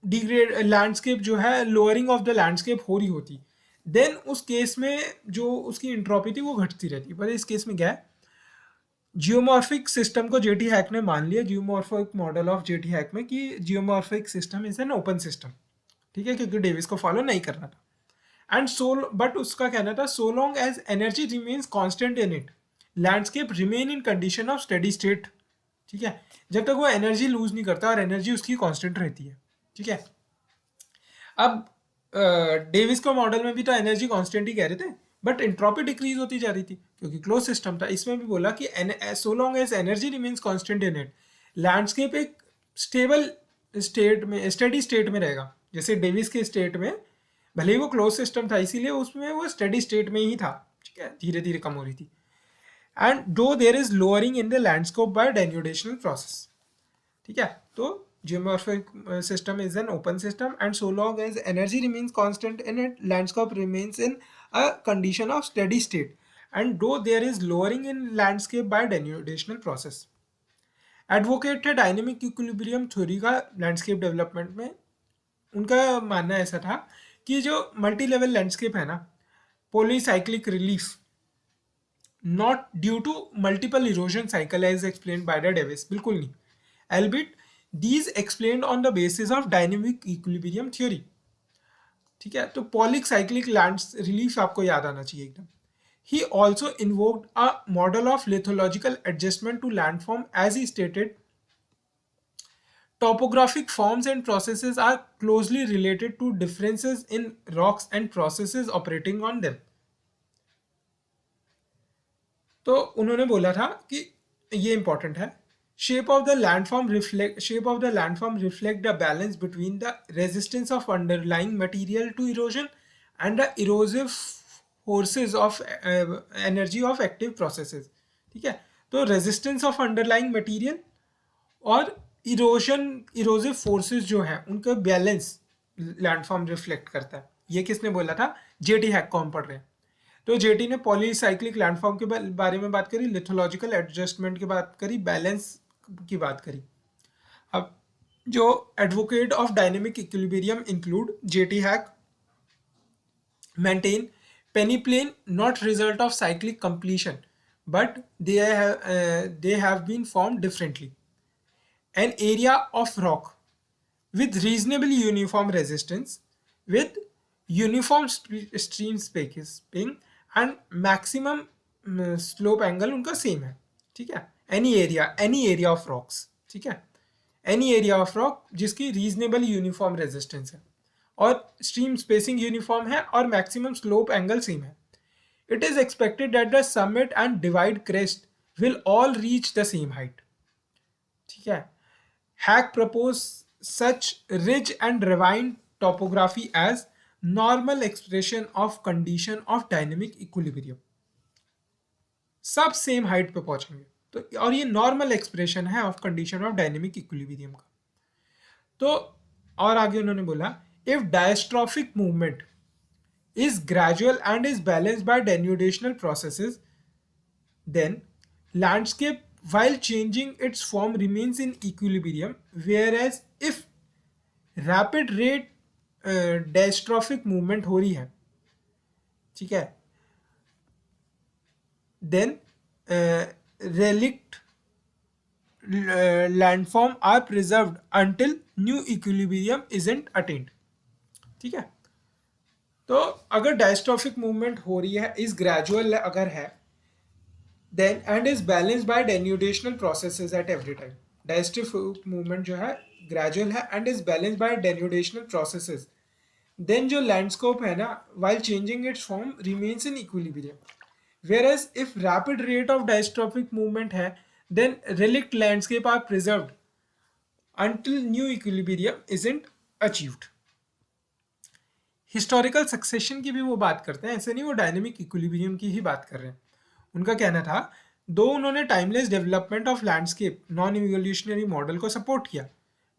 डिग्रेड लैंडस्केप जो है, लोअरिंग ऑफ द लैंडस्केप हो रही होती, देन उस केस में जो उसकी इंट्रोपी थी वो घटती रहती। पर इस केस में क्या है, जियोमॉर्फिक सिस्टम को जेटी हैक ने मान लिया, geomorphic model of jetty hack में, कि geomorphic system is an open system, ठीक है, क्योंकि डेविस को फॉलो नहीं करना था। एंड सो बट उसका कहना था, so long as energy remains constant in it, landscape remain in condition of steady state, ठीक है, जब तक वो एनर्जी लूज नहीं करता और एनर्जी उसकी कांस्टेंट रहती है, ठीक है। अब डेविस के मॉडल में भी तो एनर्जी कांस्टेंट ही कह रहे थे, बट एंट्रोपी डिक्रीज होती जा रही थी क्योंकि क्लोज सिस्टम था। इसमें भी बोला कि so long as energy remains constant in it, landscape एक स्टेबल स्टेट में, स्टेडी स्टेट में रहेगा। जैसे डेविस के स्टेट में भले ही वो क्लोज सिस्टम था, इसीलिए उसमें वो स्टेडी स्टेट में ही था, ठीक है, धीरे धीरे कम हो रही थी। And though there is lowering in the landscape by denudational process, ठीक है। तो geomorphic system is an open system, and so long as energy remains constant in it, landscape remains in a condition of steady state, and though there is lowering in landscape by denudation process। Advocate थे dynamic equilibrium theory का landscape development में। उनका मानना ऐसा था कि जो multi level landscape है ना, polycyclic relief, not due to multiple erosion cycle as explained by the Davis, बिल्कुल नहीं, albeit these explained on the basis of dynamic equilibrium theory, ठीक है। तो पॉलिक साइक्लिक लैंड रिलीफ आपको याद आना चाहिए एकदम। He also invoked a model of lithological adjustment to landform, as he stated, topographic forms and processes are closely related to differences in rocks and processes operating on them। तो उन्होंने बोला था कि ये इंपॉर्टेंट है, shape of the landform reflect the balance between the resistance of underlying material to erosion and the erosive forces of energy of active processes, ठीक है। तो रेजिस्टेंस ऑफ अंडरलाइंग मटेरियल और इरोजिव फोर्सेस जो हैं उनका बैलेंस लैंडफॉर्म रिफ्लेक्ट करता है। ये किसने बोला था, जेटी हैक को हम पढ़ रहे हैं। तो जेटी ने पॉलीसाइक्लिक लैंडफॉर्म के बारे में बात करी, लिथोलॉजिकल एडजस्टमेंट की बात करी, बैलेंस की बात करी। अब जो advocate of dynamic equilibrium include jetty hack, maintain peneplain not result of cyclic completion but they have been formed differently, an area of rock with reasonably uniform resistance with uniform stream spacing and maximum slope angle उनका same है, ठीक है। Any area of rocks, ठीक है, any area of rock जिसकी reasonable uniform resistance है और stream spacing uniform है और मैक्सिमम स्लोप एंगल सेम है। It is expected that the summit and divide crest will all reach the same height, ठीक है। Hack propose such ridge and rewind topography as normal expression of condition of dynamic equilibrium. सब same height पे पहुंचेंगे, तो और ये normal expression है of condition of dynamic equilibrium का। तो और आगे उन्होंने बोला if diastrophic movement is gradual and is balanced by denudation processes, then landscape while changing its form remains in equilibrium, whereas if rapid rate diastrophic movement हो रही है, ठीक है, then relict landform are preserved until new equilibrium isn't attained। ठीक है, तो अगर diastrophic movement हो रही है, इस ग्रेजुअल अगर है, then and is balance by denudational processes at every time. Diastrophic movement जो है ग्रेजुअल है and is balance by denudational processes, then जो लैंडस्केप है ना, while changing its form remains in equilibrium. whereas if rapid rate of diastrophic movement है, then relict landscape are preserved until new equilibrium isn't achieved। Historical succession की भी वो बात करते हैं, ऐसे नहीं वो डायनेमिक इक्विलिब्रियम की ही बात कर रहे हैं। उनका कहना था दो उन्होंने timeless development of landscape non evolutionary model को सपोर्ट किया,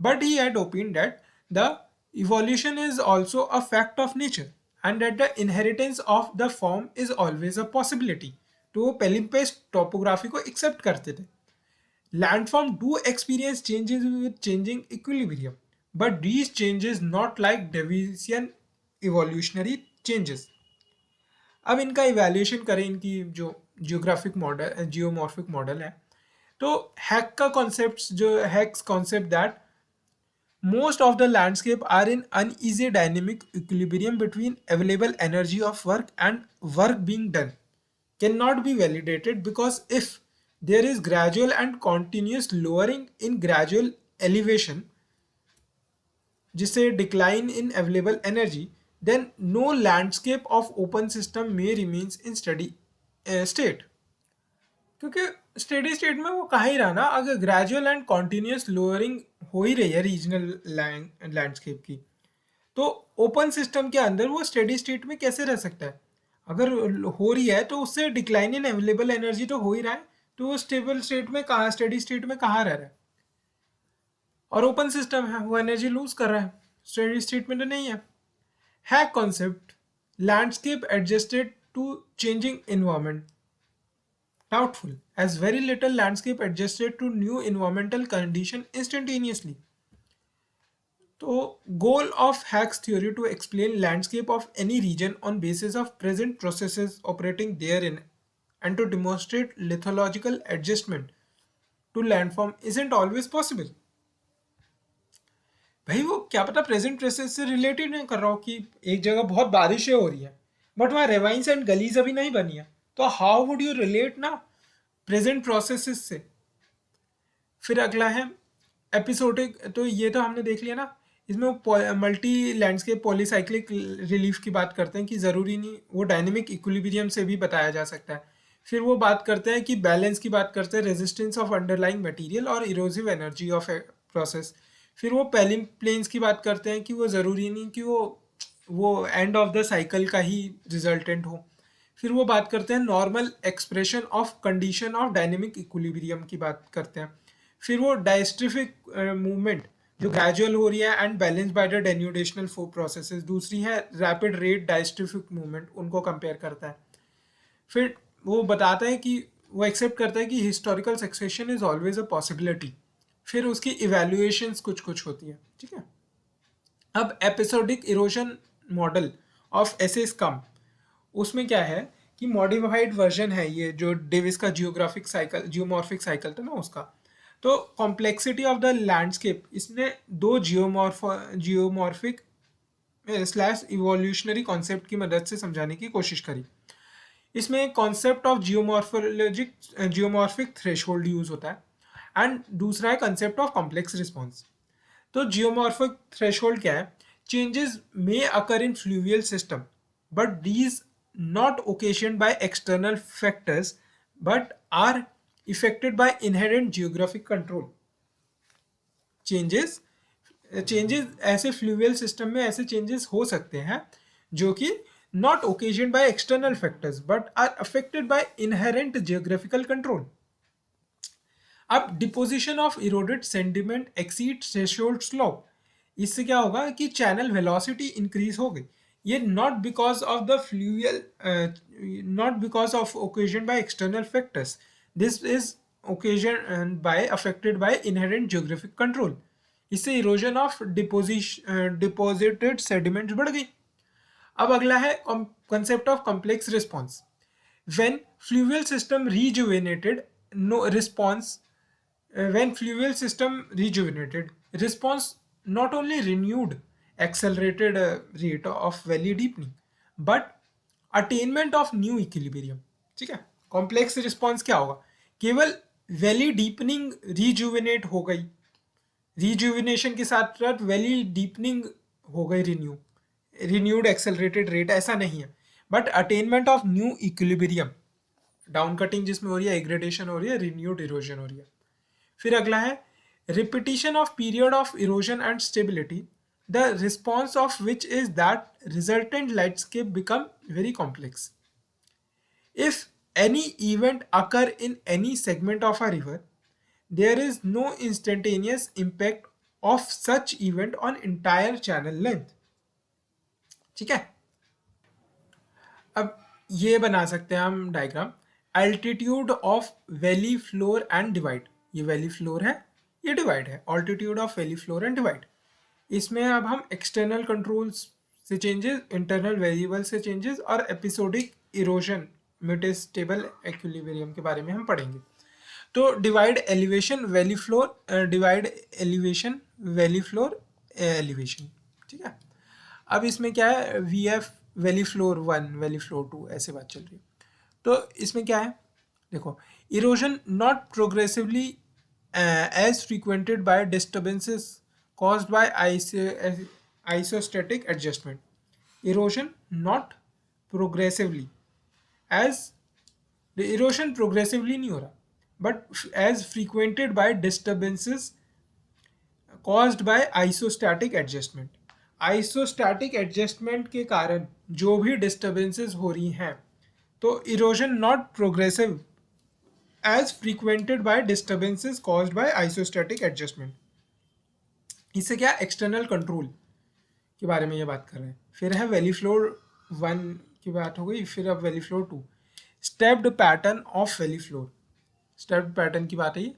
but he had opinion that the evolution is also a fact of nature and that the inheritance of the form is always a possibility। तो वो palimpsest topography को accept करते थे। Landform do experience changes with changing equilibrium, but these changes not like Daviesian evolutionary changes। अब इनका evaluation करें, इनकी जो जियोग्राफिक मॉडल जियोमॉर्फिक मॉडल है, तो हैक का कॉन्सेप्ट जो hacks concept that most of the landscape are in uneasy dynamic equilibrium between available energy of work and work being done cannot be validated, because if there is gradual and continuous lowering in gradual elevation जिससे decline in available energy, then no landscape of open system may remains in steady state। क्योंकि steady state में वो कहा ही रहा ना, अगर gradual and continuous lowering हो ही रही है रीजनल लैंडस्केप की, तो ओपन सिस्टम के अंदर वो स्टेडी स्टेट में कैसे रह सकता है? अगर हो रही है तो उससे डिक्लाइन इन अवेलेबल एनर्जी तो हो ही रहा है, तो वो स्टेबल स्टेट में कहाँ, स्टेडी स्टेट में कहाँ रह रहा है? और ओपन सिस्टम है, वो एनर्जी लूज कर रहा है, स्टेडी स्टेट में तो नहीं है। Hack concept landscape adjusted to changing environment doubtful, as very little landscape adjusted to new environmental condition instantaneously। तो goal of Hack's theory to explain landscape of any region on basis of present processes operating therein and to demonstrate lithological adjustment to landform isn't always possible। भाई वो क्या पता present process से related नहीं कर रहा हूँ कि एक जगह बहुत बारिशें हो रही है बट वहाँ रेवाइंस एंड गलीज अभी नहीं बनी है, तो हाउ वुड यू रिलेट ना प्रेजेंट प्रोसेसेस से। फिर अगला है एपिसोडिक, तो ये तो हमने देख लिया ना, इसमें वो मल्टी लैंडस्केप पॉलीसाइक्लिक रिलीफ की बात करते हैं कि ज़रूरी नहीं, वो डायनेमिक इक्विलिब्रियम से भी बताया जा सकता है। फिर वो बात करते हैं कि बैलेंस की बात करते हैं, रेजिस्टेंस ऑफ अंडरलाइंग मटेरियल और इरोसिव एनर्जी ऑफ प्रोसेस। फिर वो पैलिम प्लेन्स की बात करते हैं कि वो ज़रूरी नहीं कि वो एंड ऑफ द साइकिल का ही रिजल्टेंट हो। फिर वो बात करते हैं normal expression of condition of dynamic equilibrium की बात करते हैं। फिर वो डायस्ट्रिफिक मूवमेंट जो ग्रेजुअल हो रही है and balance by the denudational four processes, दूसरी है रैपिड रेट डायस्ट्रिफिक मूवमेंट, उनको कंपेयर करता है। फिर वो बताता है कि वो एक्सेप्ट करता है कि historical succession is always a possibility. फिर उसकी इवेल्युएशंस कुछ कुछ होती है, ठीक है। अब episodic erosion model of S A Schumm, उसमें क्या है कि मॉडिफाइड वर्जन है ये जो डेविस का जियोग्राफिक साइकिल जियोमॉर्फिक साइकिल था ना उसका। तो कॉम्प्लेक्सिटी ऑफ द लैंडस्केप, इसने दो जियोमॉर्फिक स्लैश इवोल्यूशनरी कॉन्सेप्ट की मदद से समझाने की कोशिश करी। इसमें concept of geomorphic threshold use होता है एंड दूसरा है कंसेप्ट ऑफ कॉम्प्लेक्स रिस्पॉन्स। तो जियोमॉर्फिक थ्रेशोल्ड क्या है? Changes may occur in fluvial system but these not occasioned by external factors but are affected by inherent geographic control changes changes ऐसे fluvial system में ऐसे changes हो सकते हैं जो कि not occasioned by external factors but are affected by inherent geographical control. अब deposition of eroded sediment exceed threshold slope, इससे क्या होगा कि चैनल वेलोसिटी इंक्रीज हो गई। ये not because of the fluvial, not because of occasion by external factors, this is occasion by affected by inherent geographic control. इससे erosion of deposited sediments बढ़ गई। अब अगला है concept of complex response. When fluvial system rejuvenated, no response. When fluvial system rejuvenated, response not only renewed accelerated rate of valley deepening, but attainment of new equilibrium. ठीक है, complex response क्या होगा? केवल वैली डीपनिंग रिजुविनेट हो गई, rejuvenation के साथ साथ वैली डीपनिंग हो गई, रिन्यूड एक्सेलरेटेड रेट, ऐसा नहीं है, but attainment of new equilibrium, down cutting जिसमें हो रही है, एग्रेडेशन हो रही है, रिन्यूड इरोजन हो रही है। फिर अगला है repetition of period of erosion and stability, the response of which is that resultant landscape become very complex. If any event occur in any segment of a river, there is no instantaneous impact of such event on entire channel length. ठीक है, अब ये बना सकते हैं हम diagram, altitude of valley floor and divide. ये valley floor है, ये डिवाइड है, altitude of valley floor and divide. इसमें अब हम एक्सटर्नल कंट्रोल्स से चेंजेस, इंटरनल वेरिएबल से चेंजेस और एपिसोडिक इरोजन मेटास्टेबल एक्विलिब्रियम के बारे में हम पढ़ेंगे। तो divide elevation valley floor, divide elevation valley floor elevation. ठीक है, अब इसमें क्या है, V F valley floor 1 valley floor 2 ऐसे बात चल रही है। तो इसमें क्या है, देखो, erosion not progressively as frequented by disturbances caused by isostatic adjustment. Erosion not progressively as the erosion progressively नहीं हो रहा but as frequented by disturbances caused by isostatic adjustment. isostatic adjustment के कारण जो भी disturbances हो रही हैं, तो erosion not progressive as frequented by disturbances caused by isostatic adjustment. इससे क्या, एक्सटर्नल कंट्रोल के बारे में ये बात कर रहे हैं। फिर है वैली फ्लोर 1 की बात हो गई, फिर अब valley floor 2, stepped pattern of valley floor. Stepped pattern की बात है ये,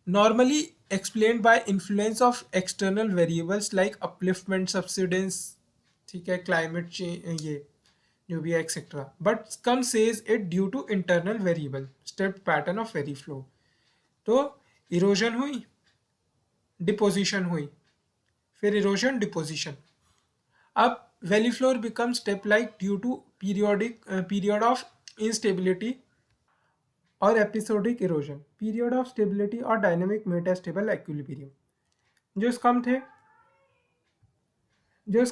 normally explained by influence of external variables like upliftment, subsidence, ठीक है, क्लाइमेट चेंज, ये जो भी है etcetera, but come says it due to internal variable. Stepped pattern of valley floor, तो इरोजन हुई, डिपोजिशन हुई, फिर इरोजन डिपोजिशन। अब valley floor become step like due to period of instability और episodic erosion, period of stability और dynamic metastable equilibrium. जो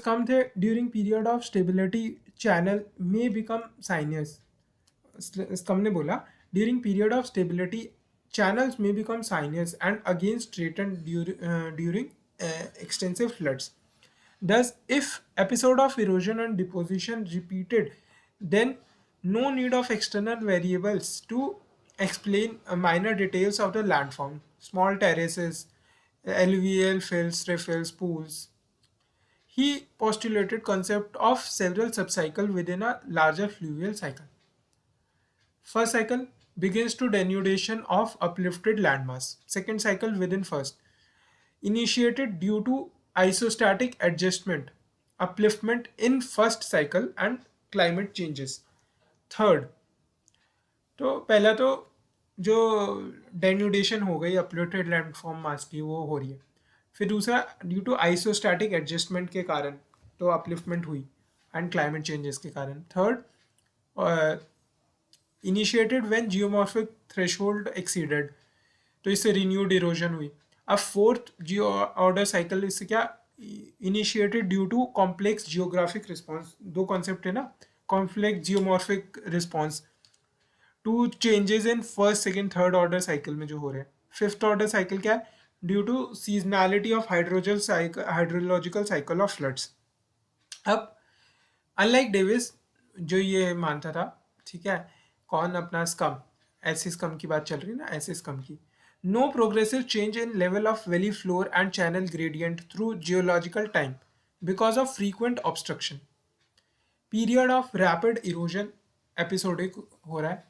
कम थे during period of stability channel में बिकम साइनस। स्कम ने बोला during period of stability channels may become sinus and again straightened during extensive floods. Thus, if episode of erosion and deposition repeated, then no need of external variables to explain minor details of the landform, small terraces, alluvial fills, refills, pools. He postulated concept of several subcycles within a larger fluvial cycle. First cycle begins to denudation of uplifted landmass. Second cycle within first, initiated due to isostatic adjustment, upliftment in first cycle and climate changes. Third, तो पहला तो जो denudation हो गई uplifted landform मास की वो हो रही है। फिर दूसरा, ड्यू टू आइसोस्टैटिक एडजस्टमेंट के कारण तो अपलिफ्टमेंट हुई एंड क्लाइमेट चेंजेस के कारण। Third, initiated when geomorphic threshold exceeded, तो इससे रिन्यूड इरोजन हुई। अब फोर्थ जियो ऑर्डर साइकिल, इससे क्या, initiated due to complex geographic response. दो कॉन्सेप्ट है ना, complex geomorphic response to changes in first second third order cycle में जो हो रहे हैं। फिफ्थ ऑर्डर साइकिल क्या है, due to seasonality of hydrological cycle of floods. अब अनलाइक डेविस जो ये मानता था, ठीक है, कौन अपना स्कम, ऐसी स्कम की बात चल रही है ना, ऐसे स्कम की, no progressive change in level of valley floor and channel gradient through geological time because of frequent obstruction. Period of rapid erosion episodic हो रहा है,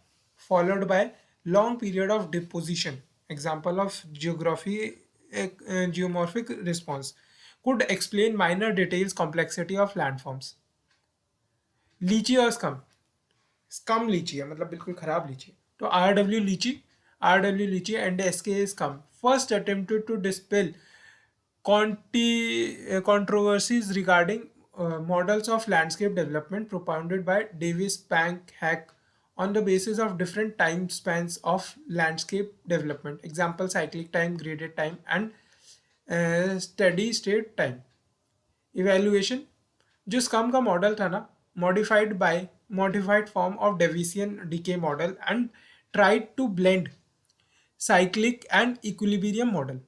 followed by long period of deposition, example of geography geomorphic response, could explain minor details complexity of landforms। लीची और scum, scum लीची है मतलब बिल्कुल खराब लीची, तो R W Lichty and S K Schumm first attempted to dispel controversies regarding models of landscape development propounded by Davis, Pank, Hack on the basis of different time spans of landscape development. Example: cyclic time, graded time, and steady state time. Evaluation, जो Schumm का मॉडल था ना, modified form of Davisian decay model and tried to blend cyclic and equilibrium model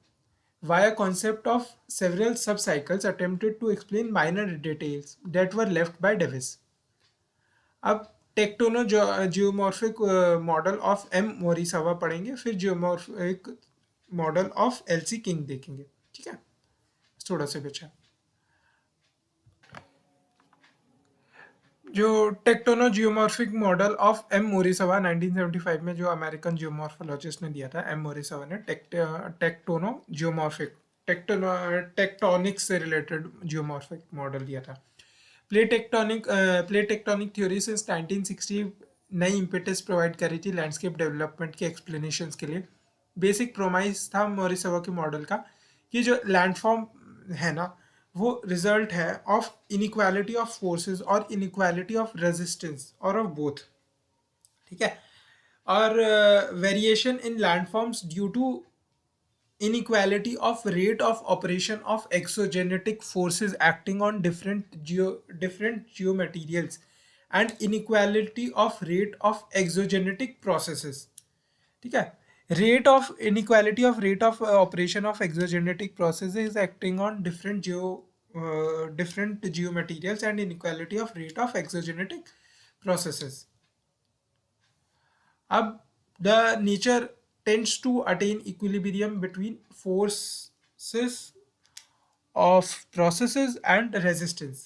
via concept of several subcycles attempted to explain minor details that were left by Davis। अब tectono geomorphic model of M Morisawa पढ़ेंगे, फिर geomorphic model of L C King देखेंगे, ठीक है, थोड़ा सा बचा। जो tectono geomorphic model of M Morisawa 1975 में जो अमेरिकन जियोमॉर्फोलॉजिस्ट ने दिया था, एम मोरिसावा ने टेक्टोनो जियोमॉर्फिक टेक्टोनिक्स से रिलेटेड जियोमॉर्फिक मॉडल दिया था। प्ले टेक्टोनिक थ्योरी सिंस 1960 नई इम्पेटस प्रोवाइड करी थी लैंडस्केप डेवलपमेंट के एक्सप्लेनेशंस के लिए। बेसिक प्रोमाइस था मोरिसावा के मॉडल का कि जो लैंडफॉर्म है ना, वो रिजल्ट है ऑफ इनइक्वालिटी ऑफ फोर्सेस और इनइक्वालिटी ऑफ रेजिस्टेंस और ऑफ बोथ, ठीक है, और variation in landforms due to inequality of rate of operation of exogenetic forces acting on different geomaterials and inequality of rate of exogenetic processes, ठीक है, rate of operation of exogenetic processes acting on different geomaterials and inequality of rate of exogenetic processes। अब the nature tends to attain equilibrium between forces of processes and resistance.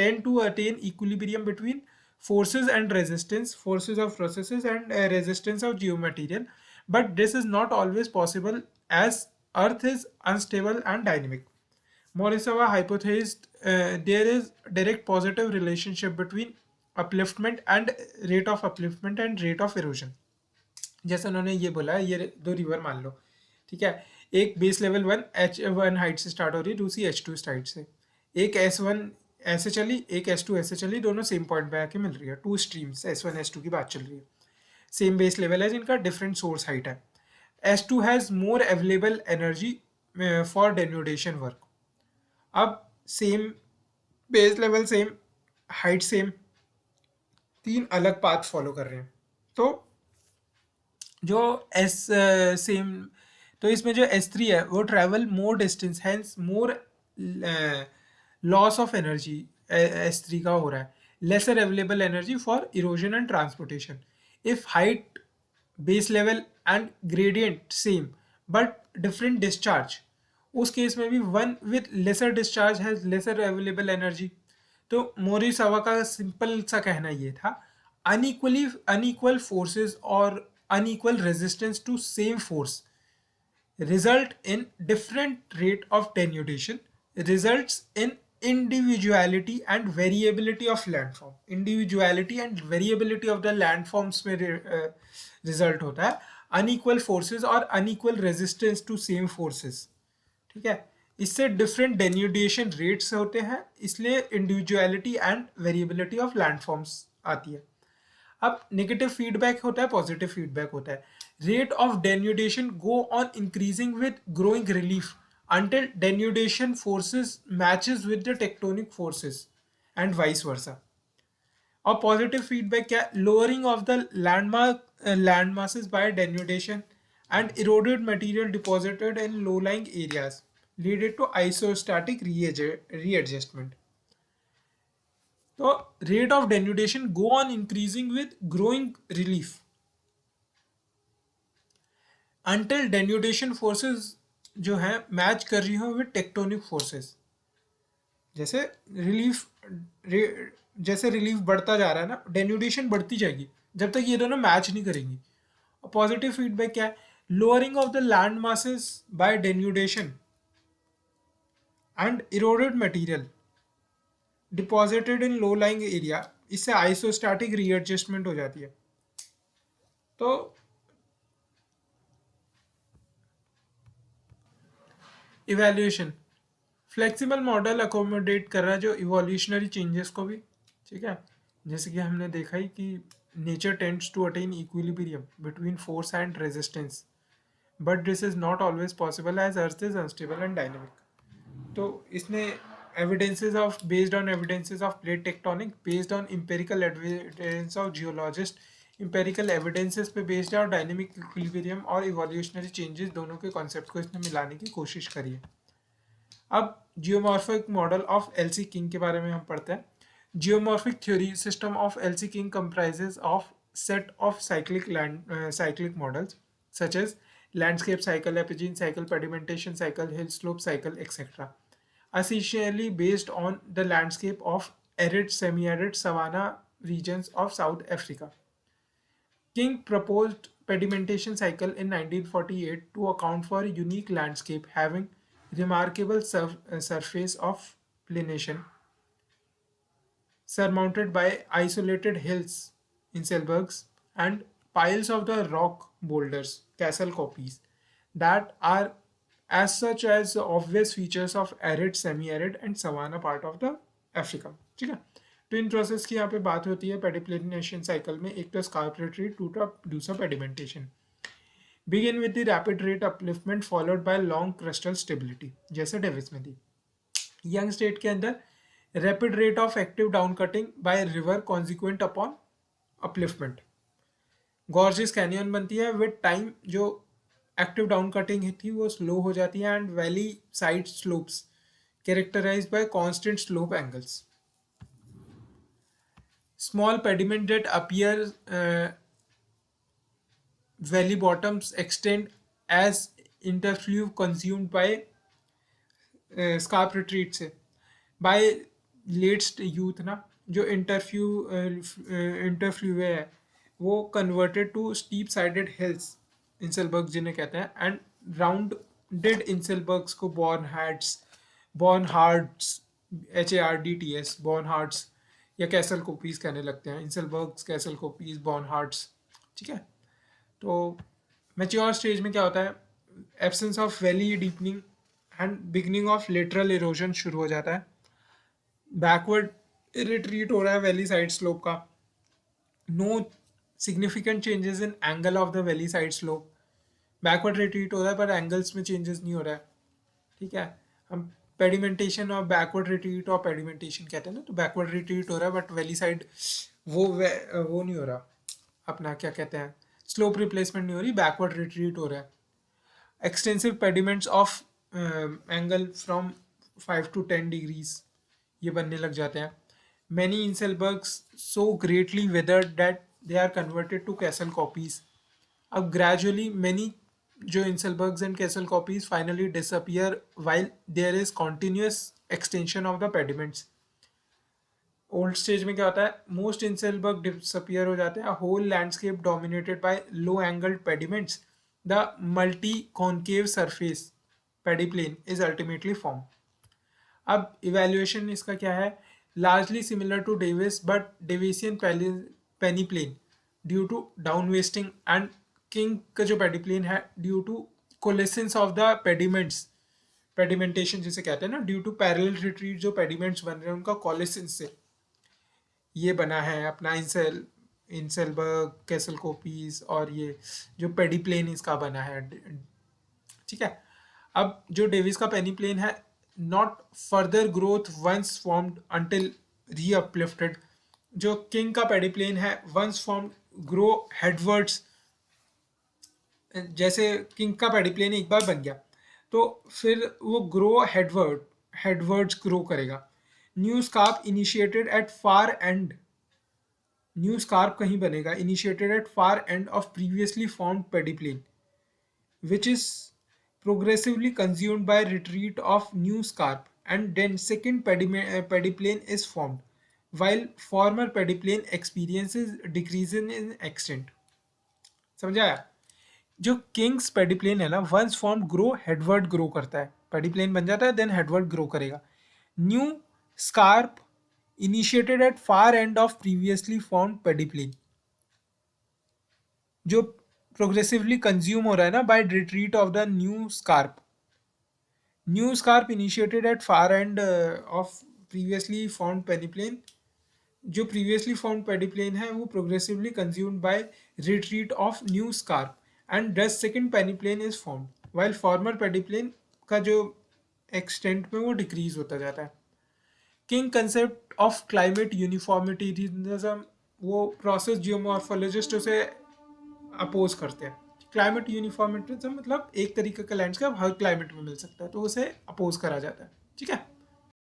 Tend to attain equilibrium between forces and resistance, forces of processes and resistance of geomaterial, but this is not always possible as Earth is unstable and dynamic। Morisawa hypothesized there is direct positive relationship between upliftment and rate of erosion। जैसे उन्होंने ये बोला है, ये दो river मान लो, ठीक है, एक बेस लेवल 1 H1 हाइट से स्टार्ट हो रही है, दूसरी H2 हाइट से, एक S1 ऐसे चली, एक S2 ऐसे चली, दोनों सेम पॉइंट पे आके मिल रही है, टू स्ट्रीम्स S1 S2 की बात चल रही है, सेम बेस लेवल है जिनका डिफरेंट सोर्स हाइट है। S2 has more available energy for denudation work. अब same base level, same height, same, तीन अलग पाथ फॉलो कर रहे हैं, तो जो एस सेम, तो इसमें जो S3 है वो travel more distance, hence more loss of energy S3 का हो रहा है, lesser available energy for erosion and transportation. If height, base level and gradient same but different discharge, उस केस में भी one with lesser discharge has lesser available energy. तो Morisawa का सिंपल सा कहना ये था, अनइक्वल फोर्सेस और unequal resistance to same force result in different rate of denudation, results in individuality and variability of landform। individuality and variability of the landforms में result होता है unequal forces और unequal resistance to same forces, ठीक है, इससे different denudation rates होते हैं, इसलिए individuality and variability of landforms आती है। अब नेगेटिव फीडबैक होता है, पॉजिटिव फीडबैक होता है। Rate of denudation go on increasing with growing relief until denudation forces matches with the tectonic forces and vice versa। और पॉजिटिव फीडबैक क्या, lowering of the land masses by denudation and eroded material deposited in low-lying areas, leading to isostatic readjustment. So rate of denudation go on increasing with growing relief until denudation forces जो है match कर रही हो with tectonic forces. जैसे relief जैसे relief बढ़ता जा रहा है ना, डेन्यूडेशन बढ़ती जाएगी जब तक ये दोनों मैच नहीं करेंगी. और पॉजिटिव फीडबैक क्या है? Lowering of the land masses by denudation and eroded material deposited in low lying area, इससे आइसोस्टैटिक रीएडजस्टमेंट हो जाती है. तो इवैल्यूएशन फ्लेक्सिबल मॉडल अकोमोडेट कर रहा है जो इवोल्यूशनरी चेंजेस को भी. ठीक है, जैसे कि हमने देखा ही कि nature tends to attain equilibrium between force and resistance, but this is not always possible as earth is unstable and dynamic. तो इसने evidences of based on evidences of plate tectonic, based on empirical evidence of geologist, empirical evidences पे based है, और dynamic equilibrium और evolutionary changes दोनों के concept को इसने मिलाने की कोशिश करी है. अब geomorphic model of LC king के बारे में हम पढ़ते हैं. Geomorphic theory system of LC king comprises of set of cyclic models such as landscape cycle, epigene cycle, pedimentation cycle, hill slope cycle, etc. essentially based on the landscape of arid, semi-arid, savanna regions of South Africa. King proposed pedimentation cycle in 1948 to account for a unique landscape having remarkable surface of plenation surmounted by isolated hills, Inselbergs, and piles of the rock boulders, castle copies, that are as such as obvious features of arid, semi-arid and savanna part of the Africa. ठीक है, twin process की यहाँ पे बात होती है पेडिप्लेनेशन cycle में. एक तो स्कार्प रिट्रीट, दूसरा pedimentation. Begin with the rapid rate upliftment followed by long crustal stability, जैसे डेविस में थी. यंग स्टेट के अंदर rapid rate of active downcutting by river consequent upon upliftment. Gorges canyon बनती है with time, जो active downcutting थी वो slow हो जाती है, and valley side slopes characterized by constant slope angles. Small pediment that appear valley bottoms extend as interfluve consumed by scarp retreat से. By late youth ना, जो इंटरफ्लूवे है वो converted to steep sided hills, inselberg जिन्हें कहते हैं, and rounded इंसलबर्ग्स को बॉर्नहार्ड्स HARDTS बॉर्नहार्ड्स या कैसल कोपीज कहने लगते हैं. Inselbergs, castle kopjes, bornhardts. ठीक है, तो मैच्योर स्टेज में क्या होता है? Absence of valley deepening and beginning of lateral erosion शुरू हो जाता है. बैकवर्ड रिट्रीट हो रहा है वैली साइड स्लोप का. No significant changes in angle of the valley side slope. Backward retreat हो रहा है पर एंगल्स में चेंजेस नहीं हो रहा है. ठीक है, हम पेडिमेंटेशन और बैकवर्ड रिट्रीट और पेडिमेंटेशन कहते हैं ना. तो बैकवर्ड रिट्रीट हो रहा है बट वैली साइड वो नहीं हो रहा, अपना क्या कहते हैं, स्लोप रिप्लेसमेंट नहीं हो रही, बैकवर्ड रिट्रीट हो रहा है. Extensive pediments of angle from 5 to 10 degrees ये बनने लग जाते हैं. Many inselbergs so greatly weathered that they are converted to castle koppies. अब ग्रेजुअली मैनी जो inselbergs and castle koppies finally disappear while there is continuous extension of the pediments. Old stage में क्या होता है? मोस्ट इंसेलबर्ग डिसअपियर हो जाते हैं. Whole landscape dominated by low angled pediments. The multi concave surface pediplane is ultimately form. अब evaluation इसका क्या है? Largely similar to Davis but Davisian peneplain due to down wasting, and King का जो pediplane है due to coalescence of the pediments, pedimentation जिसे कहते हैं ना, ड्यू टू पैरेलल रिट्रीट जो पेडिमेंट्स बन रहे हैं उनका कोलेसेंस से ये बना है अपना इंसेलबर्ग, कैसल कोपीज, और ये जो पेडिप्लेन इसका बना है. ठीक है, अब जो डेविस का पेनीप्लेन है, not further growth once formed until re-uplifted. जो किंग का पेडिप्लेन है once formed grow headwards जैसे किंग का पेडिप्लेन एक बार बन गया तो फिर वो ग्रो हेडवर्ड्स ग्रो करेगा। New scarp initiated at far end new scarp कहीं बनेगा initiated at far end of previously formed pediplane which is progressively consumed by retreat of new scarp, and then second pediplane is formed, while former pediplane experiences decrease in extent। समझा आया? जो Kings pediplane है ना once form grow headward grow करता है, pediplane बन जाता है देन हेडवर्ड ग्रो करेगा। New scarp initiated at far end of previously formed pediplane, जो प्रोग्रेसिवली कंज्यूम हो रहा है ना by retreat of the new scarp initiated at far end of previously formed pediplane, जो प्रीवियसली फॉर्म्ड पेडिप्लेन है वो progressively consumed by retreat of new scarp and this second pediplane is formed while farmer पेडिप्लेन का जो extent में वो decrease होता जाता है। किंग कंसेप्ट ऑफ क्लाइमेट यूनिफॉर्मिटीजम, वो प्रोसेस जियोमॉर्फोलॉजिस्ट उसे अपोज करते हैं। क्लाइमेट यूनिफॉर्मिटीजम मतलब एक तरीके का लैंडस्केप हर क्लाइमेट में मिल सकता है तो उसे अपोज करा जाता है। ठीक है।